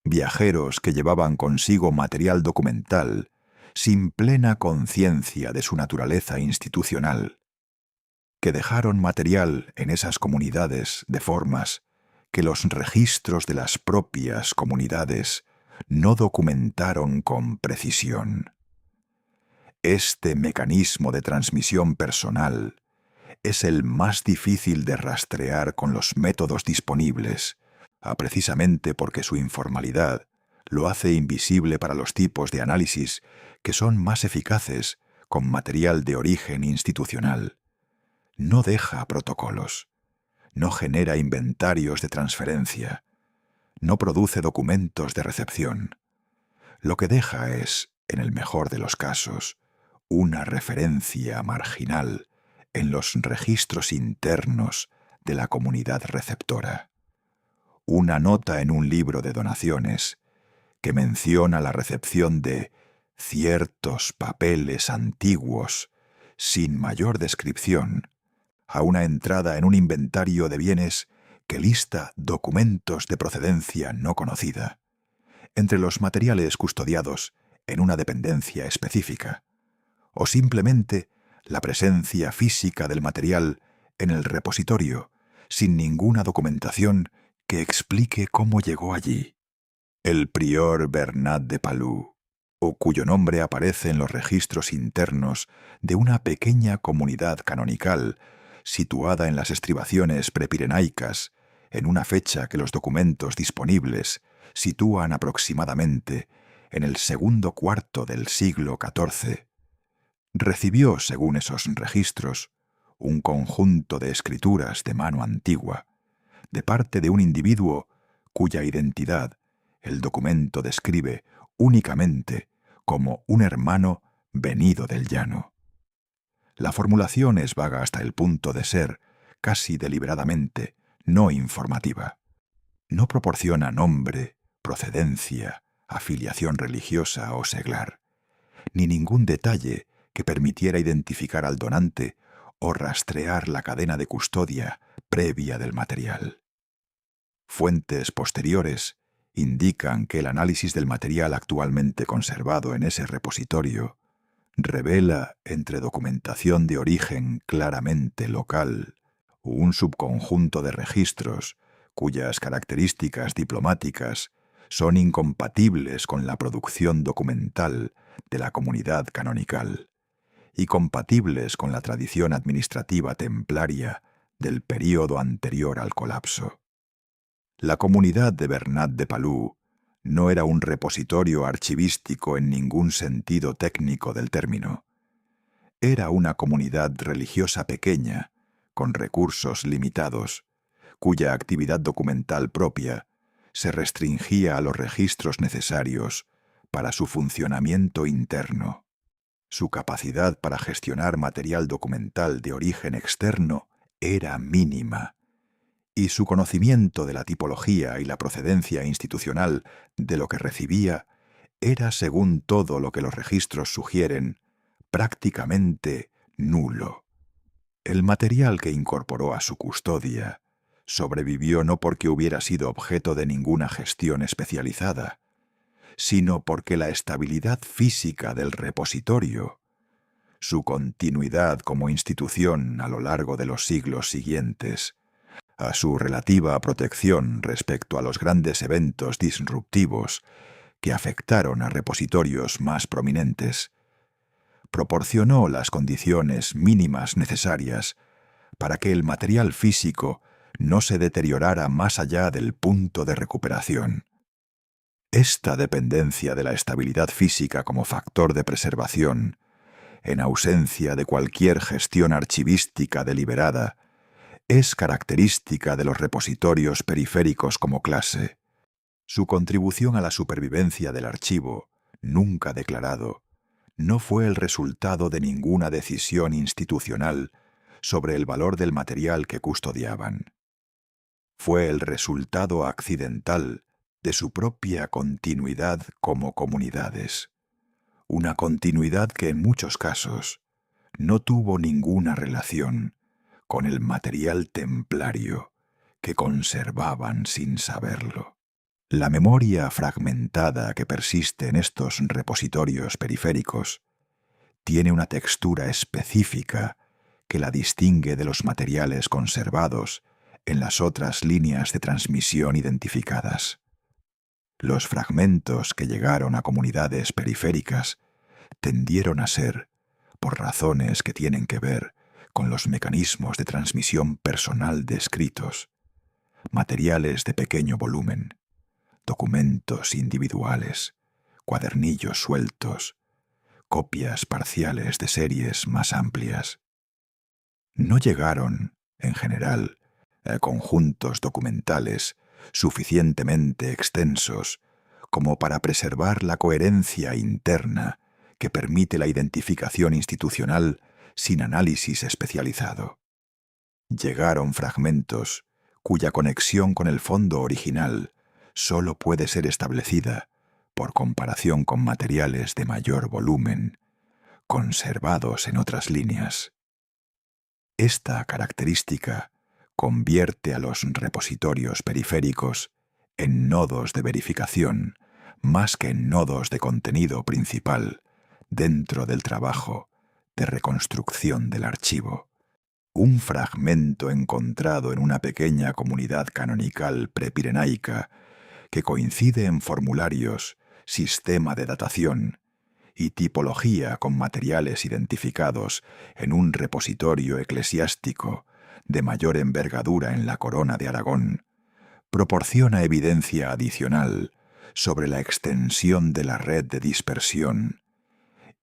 viajeros que llevaban consigo material documental sin plena conciencia de su naturaleza institucional, que dejaron material en esas comunidades de formas que los registros de las propias comunidades no documentaron con precisión. Este mecanismo de transmisión personal es el más difícil de rastrear con los métodos disponibles, precisamente porque su informalidad lo hace invisible para los tipos de análisis que son más eficaces con material de origen institucional. No deja protocolos, no genera inventarios de transferencia, no produce documentos de recepción. Lo que deja es, en el mejor de los casos, una referencia marginal en los registros internos de la comunidad receptora. Una nota en un libro de donaciones que menciona la recepción de ciertos papeles antiguos sin mayor descripción, a una entrada en un inventario de bienes que lista documentos de procedencia no conocida, entre los materiales custodiados en una dependencia específica, o simplemente la presencia física del material en el repositorio, sin ninguna documentación que explique cómo llegó allí. El prior Bernat de Palau, o cuyo nombre aparece en los registros internos de una pequeña comunidad canonical situada en las estribaciones prepirenaicas, en una fecha que los documentos disponibles sitúan aproximadamente en el segundo cuarto del siglo XIV, recibió, según esos registros, un conjunto de escrituras de mano antigua, de parte de un individuo cuya identidad el documento describe únicamente como un hermano venido del llano. La formulación es vaga hasta el punto de ser, casi deliberadamente, no informativa. No proporciona nombre, procedencia, afiliación religiosa o seglar, ni ningún detalle que permitiera identificar al donante o rastrear la cadena de custodia previa del material. Fuentes posteriores indican que el análisis del material actualmente conservado en ese repositorio revela, entre documentación de origen claramente local, un subconjunto de registros cuyas características diplomáticas son incompatibles con la producción documental de la comunidad canonical y compatibles con la tradición administrativa templaria del período anterior al colapso. La comunidad de Bernat de Palau no era un repositorio archivístico en ningún sentido técnico del término. Era una comunidad religiosa pequeña, con recursos limitados, cuya actividad documental propia se restringía a los registros necesarios para su funcionamiento interno. Su capacidad para gestionar material documental de origen externo era mínima, y su conocimiento de la tipología y la procedencia institucional de lo que recibía era, según todo lo que los registros sugieren, prácticamente nulo. El material que incorporó a su custodia sobrevivió no porque hubiera sido objeto de ninguna gestión especializada, sino porque la estabilidad física del repositorio, su continuidad como institución a lo largo de los siglos siguientes, a su relativa protección respecto a los grandes eventos disruptivos que afectaron a repositorios más prominentes, proporcionó las condiciones mínimas necesarias para que el material físico no se deteriorara más allá del punto de recuperación. Esta dependencia de la estabilidad física como factor de preservación, en ausencia de cualquier gestión archivística deliberada, es característica de los repositorios periféricos como clase. Su contribución a la supervivencia del archivo, nunca declarado, no fue el resultado de ninguna decisión institucional sobre el valor del material que custodiaban. Fue el resultado accidental de su propia continuidad como comunidades, una continuidad que en muchos casos no tuvo ninguna relación con el material templario que conservaban sin saberlo. La memoria fragmentada que persiste en estos repositorios periféricos tiene una textura específica que la distingue de los materiales conservados en las otras líneas de transmisión identificadas. Los fragmentos que llegaron a comunidades periféricas tendieron a ser, por razones que tienen que ver con los mecanismos de transmisión personal descritos, materiales de pequeño volumen, documentos individuales, cuadernillos sueltos, copias parciales de series más amplias. No llegaron, en general, a conjuntos documentales suficientemente extensos como para preservar la coherencia interna que permite la identificación institucional sin análisis especializado. Llegaron fragmentos cuya conexión con el fondo original solo puede ser establecida por comparación con materiales de mayor volumen, conservados en otras líneas. Esta característica convierte a los repositorios periféricos en nodos de verificación más que en nodos de contenido principal dentro del trabajo de reconstrucción del archivo. Un fragmento encontrado en una pequeña comunidad canonical prepirenaica que coincide en formularios, sistema de datación y tipología con materiales identificados en un repositorio eclesiástico de mayor envergadura en la Corona de Aragón, proporciona evidencia adicional sobre la extensión de la red de dispersión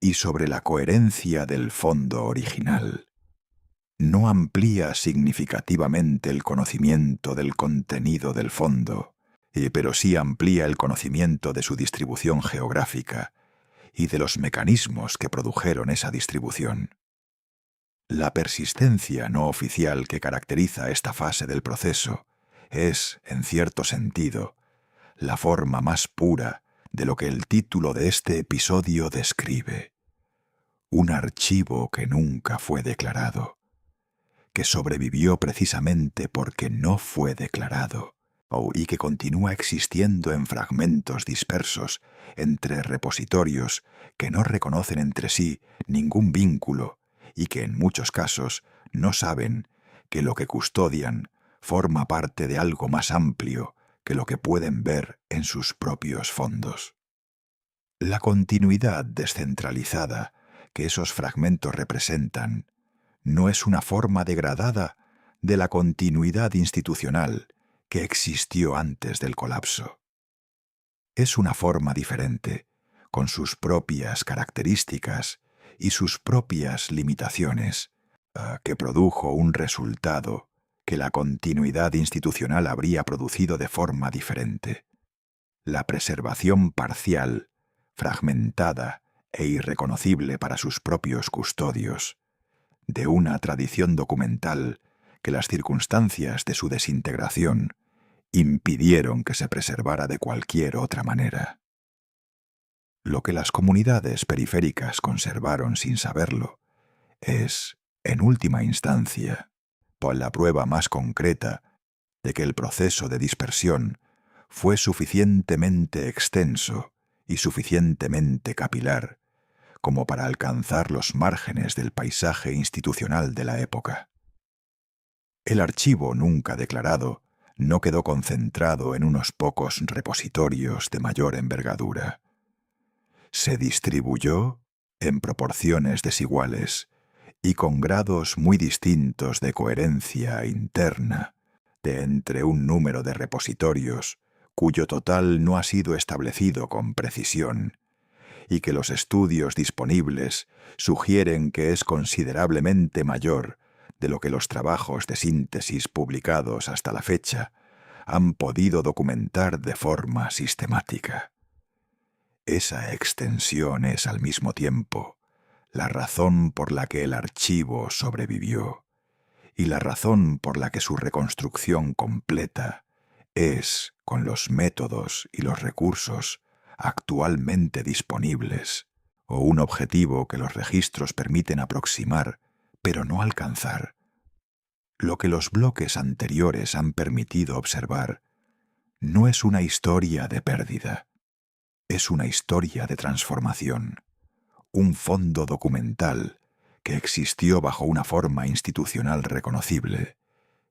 y sobre la coherencia del fondo original. No amplía significativamente el conocimiento del contenido del fondo, pero sí amplía el conocimiento de su distribución geográfica y de los mecanismos que produjeron esa distribución. La persistencia no oficial que caracteriza esta fase del proceso es, en cierto sentido, la forma más pura de lo que el título de este episodio describe: un archivo que nunca fue declarado, que sobrevivió precisamente porque no fue declarado, y que continúa existiendo en fragmentos dispersos entre repositorios que no reconocen entre sí ningún vínculo y que en muchos casos no saben que lo que custodian forma parte de algo más amplio que lo que pueden ver en sus propios fondos. La continuidad descentralizada que esos fragmentos representan no es una forma degradada de la continuidad institucional que existió antes del colapso. Es una forma diferente, con sus propias características y sus propias limitaciones, que produjo un resultado que la continuidad institucional habría producido de forma diferente: la preservación parcial, fragmentada e irreconocible para sus propios custodios, de una tradición documental que las circunstancias de su desintegración impidieron que se preservara de cualquier otra manera. Lo que las comunidades periféricas conservaron sin saberlo es, en última instancia, por la prueba más concreta de que el proceso de dispersión fue suficientemente extenso y suficientemente capilar como para alcanzar los márgenes del paisaje institucional de la época. El archivo nunca declarado no quedó concentrado en unos pocos repositorios de mayor envergadura. Se distribuyó en proporciones desiguales y con grados muy distintos de coherencia interna de entre un número de repositorios cuyo total no ha sido establecido con precisión y que los estudios disponibles sugieren que es considerablemente mayor de lo que los trabajos de síntesis publicados hasta la fecha han podido documentar de forma sistemática. Esa extensión es al mismo tiempo la razón por la que el archivo sobrevivió y la razón por la que su reconstrucción completa es, con los métodos y los recursos actualmente disponibles, o un objetivo que los registros permiten aproximar, pero no alcanzar. Lo que los bloques anteriores han permitido observar no es una historia de pérdida, es una historia de transformación, un fondo documental que existió bajo una forma institucional reconocible,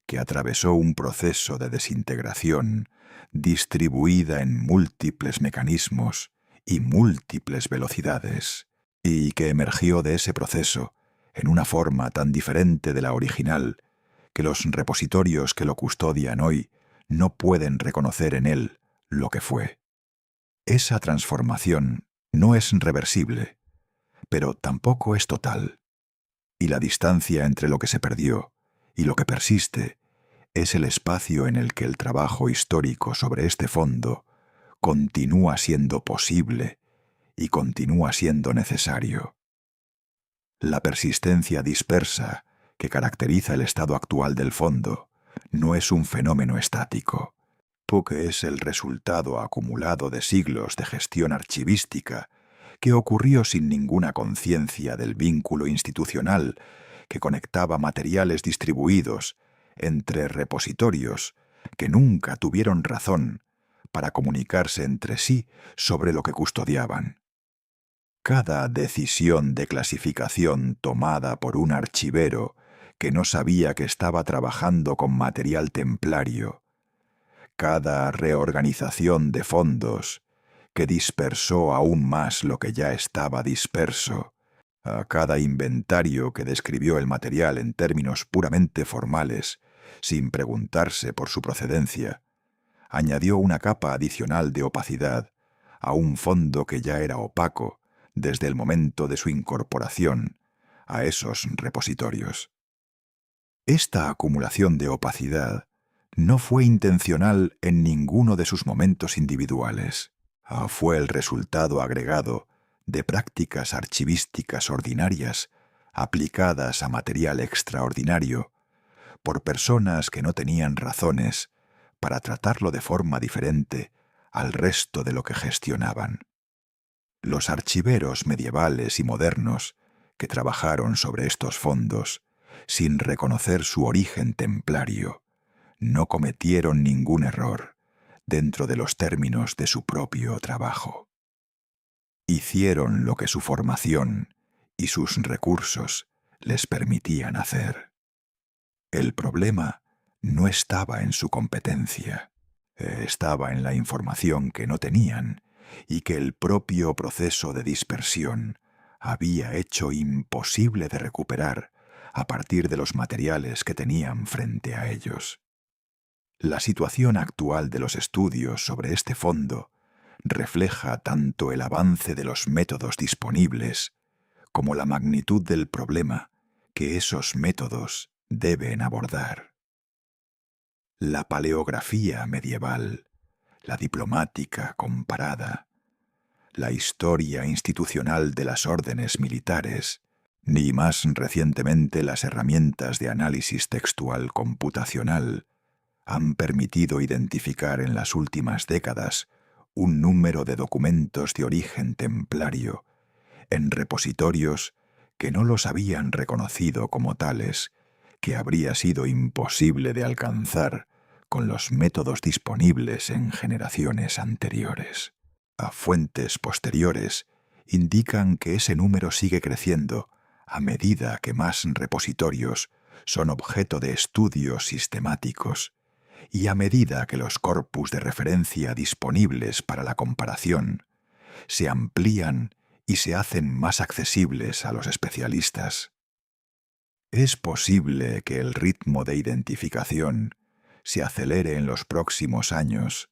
que atravesó un proceso de desintegración distribuida en múltiples mecanismos y múltiples velocidades, y que emergió de ese proceso en una forma tan diferente de la original que los repositorios que lo custodian hoy no pueden reconocer en él lo que fue. Esa transformación no es reversible, pero tampoco es total, y la distancia entre lo que se perdió y lo que persiste es el espacio en el que el trabajo histórico sobre este fondo continúa siendo posible y continúa siendo necesario. La persistencia dispersa que caracteriza el estado actual del fondo no es un fenómeno estático, porque es el resultado acumulado de siglos de gestión archivística que ocurrió sin ninguna conciencia del vínculo institucional que conectaba materiales distribuidos entre repositorios que nunca tuvieron razón para comunicarse entre sí sobre lo que custodiaban. Cada decisión de clasificación tomada por un archivero que no sabía que estaba trabajando con material templario, cada reorganización de fondos que dispersó aún más lo que ya estaba disperso, a cada inventario que describió el material en términos puramente formales, sin preguntarse por su procedencia, añadió una capa adicional de opacidad a un fondo que ya era opaco desde el momento de su incorporación a esos repositorios. Esta acumulación de opacidad no fue intencional en ninguno de sus momentos individuales. Fue el resultado agregado de prácticas archivísticas ordinarias aplicadas a material extraordinario por personas que no tenían razones para tratarlo de forma diferente al resto de lo que gestionaban. Los archiveros medievales y modernos que trabajaron sobre estos fondos, sin reconocer su origen templario, no cometieron ningún error dentro de los términos de su propio trabajo. Hicieron lo que su formación y sus recursos les permitían hacer. El problema no estaba en su competencia, estaba en la información que no tenían y que el propio proceso de dispersión había hecho imposible de recuperar a partir de los materiales que tenían frente a ellos. La situación actual de los estudios sobre este fondo refleja tanto el avance de los métodos disponibles como la magnitud del problema que esos métodos deben abordar. La paleografía medieval, la diplomática comparada, la historia institucional de las órdenes militares, ni más recientemente las herramientas de análisis textual computacional, han permitido identificar en las últimas décadas un número de documentos de origen templario en repositorios que no los habían reconocido como tales, que habría sido imposible de alcanzar con los métodos disponibles en generaciones anteriores. a fuentes posteriores indican que ese número sigue creciendo a medida que más repositorios son objeto de estudios sistemáticos y a medida que los corpus de referencia disponibles para la comparación se amplían y se hacen más accesibles a los especialistas. Es posible que el ritmo de identificación se acelere en los próximos años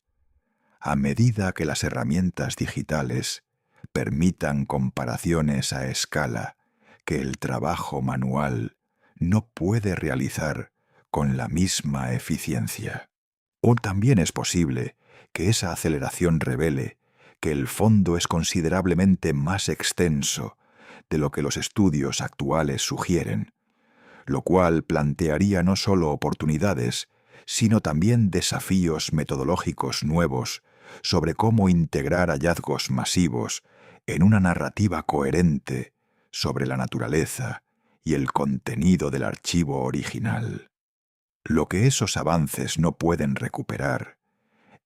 a medida que las herramientas digitales permitan comparaciones a escala que el trabajo manual no puede realizar con la misma eficiencia. O también es posible que esa aceleración revele que el fondo es considerablemente más extenso de lo que los estudios actuales sugieren, lo cual plantearía no solo oportunidades, sino también desafíos metodológicos nuevos sobre cómo integrar hallazgos masivos en una narrativa coherente sobre la naturaleza y el contenido del archivo original. Lo que esos avances no pueden recuperar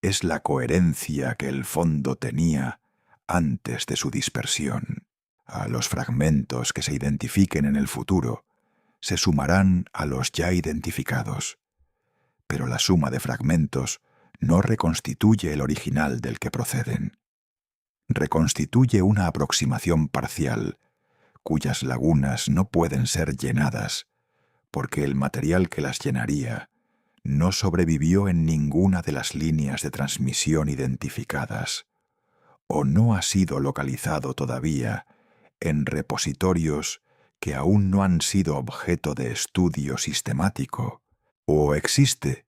es la coherencia que el fondo tenía antes de su dispersión. A los fragmentos que se identifiquen en el futuro se sumarán a los ya identificados, pero la suma de fragmentos no reconstituye el original del que proceden. Reconstituye una aproximación parcial, cuyas lagunas no pueden ser llenadas, porque el material que las llenaría no sobrevivió en ninguna de las líneas de transmisión identificadas, o no ha sido localizado todavía en repositorios que aún no han sido objeto de estudio sistemático, o existe,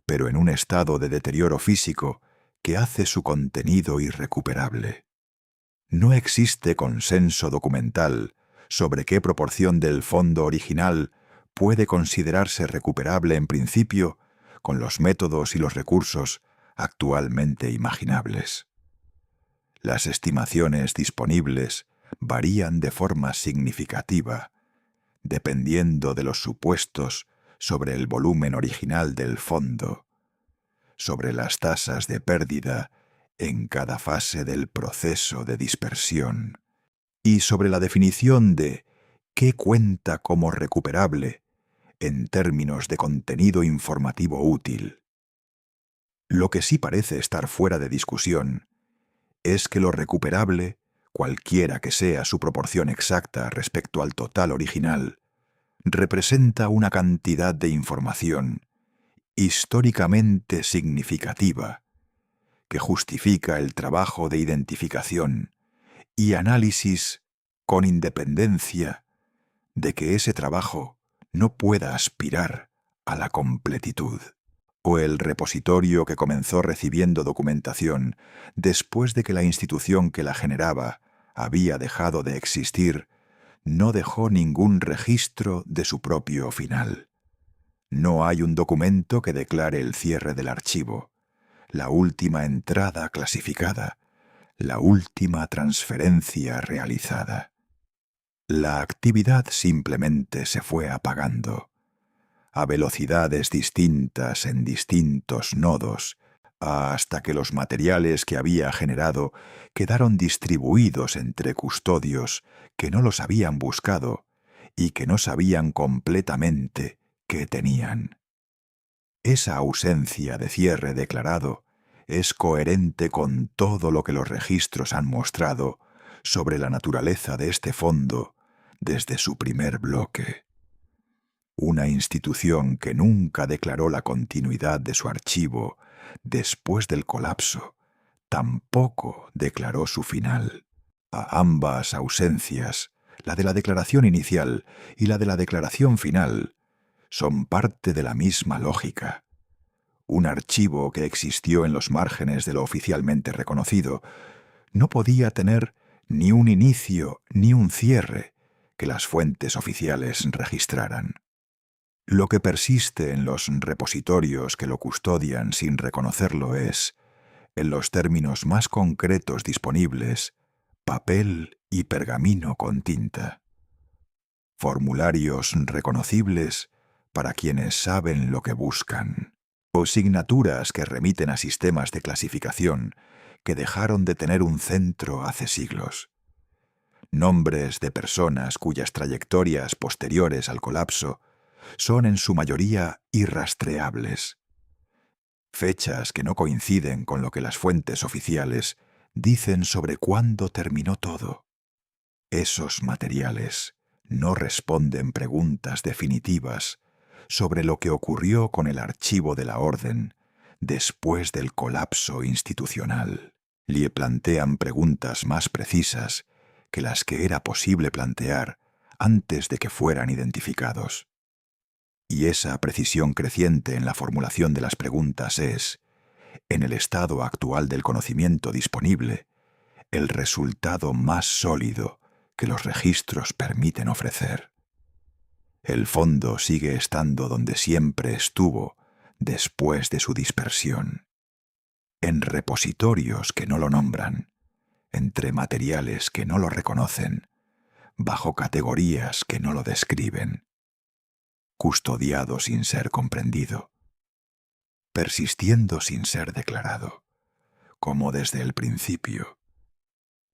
pero en un estado de deterioro físico que hace su contenido irrecuperable. No existe consenso documental sobre qué proporción del fondo original puede considerarse recuperable en principio con los métodos y los recursos actualmente imaginables. Las estimaciones disponibles varían de forma significativa, dependiendo de los supuestos sobre el volumen original del fondo, sobre las tasas de pérdida en cada fase del proceso de dispersión y sobre la definición de qué cuenta como recuperable en términos de contenido informativo útil. Lo que sí parece estar fuera de discusión es que lo recuperable, cualquiera que sea su proporción exacta respecto al total original, representa una cantidad de información históricamente significativa que justifica el trabajo de identificación y análisis con independencia de que ese trabajo no pueda aspirar a la completitud. O el repositorio que comenzó recibiendo documentación después de que la institución que la generaba había dejado de existir, no dejó ningún registro de su propio final. No hay un documento que declare el cierre del archivo, la última entrada clasificada, la última transferencia realizada. La actividad simplemente se fue apagando, a velocidades distintas en distintos nodos, hasta que los materiales que había generado quedaron distribuidos entre custodios que no los habían buscado y que no sabían completamente qué tenían. Esa ausencia de cierre declarado es coherente con todo lo que los registros han mostrado sobre la naturaleza de este fondo desde su primer bloque. Una institución que nunca declaró la continuidad de su archivo después del colapso, tampoco declaró su final. A ambas ausencias, la de la declaración inicial y la de la declaración final, son parte de la misma lógica. Un archivo que existió en los márgenes de lo oficialmente reconocido no podía tener ni un inicio ni un cierre que las fuentes oficiales registraran. Lo que persiste en los repositorios que lo custodian sin reconocerlo es, en los términos más concretos disponibles, papel y pergamino con tinta. Formularios reconocibles para quienes saben lo que buscan, o signaturas que remiten a sistemas de clasificación que dejaron de tener un centro hace siglos. Nombres de personas cuyas trayectorias posteriores al colapso son en su mayoría irrastreables. Fechas que no coinciden con lo que las fuentes oficiales dicen sobre cuándo terminó todo. Esos materiales no responden preguntas definitivas sobre lo que ocurrió con el archivo de la Orden después del colapso institucional. Le plantean preguntas más precisas que las que era posible plantear antes de que fueran identificados. Y esa precisión creciente en la formulación de las preguntas es, en el estado actual del conocimiento disponible, el resultado más sólido que los registros permiten ofrecer. El fondo sigue estando donde siempre estuvo después de su dispersión, en repositorios que no lo nombran, entre materiales que no lo reconocen, bajo categorías que no lo describen, custodiado sin ser comprendido, persistiendo sin ser declarado, como desde el principio,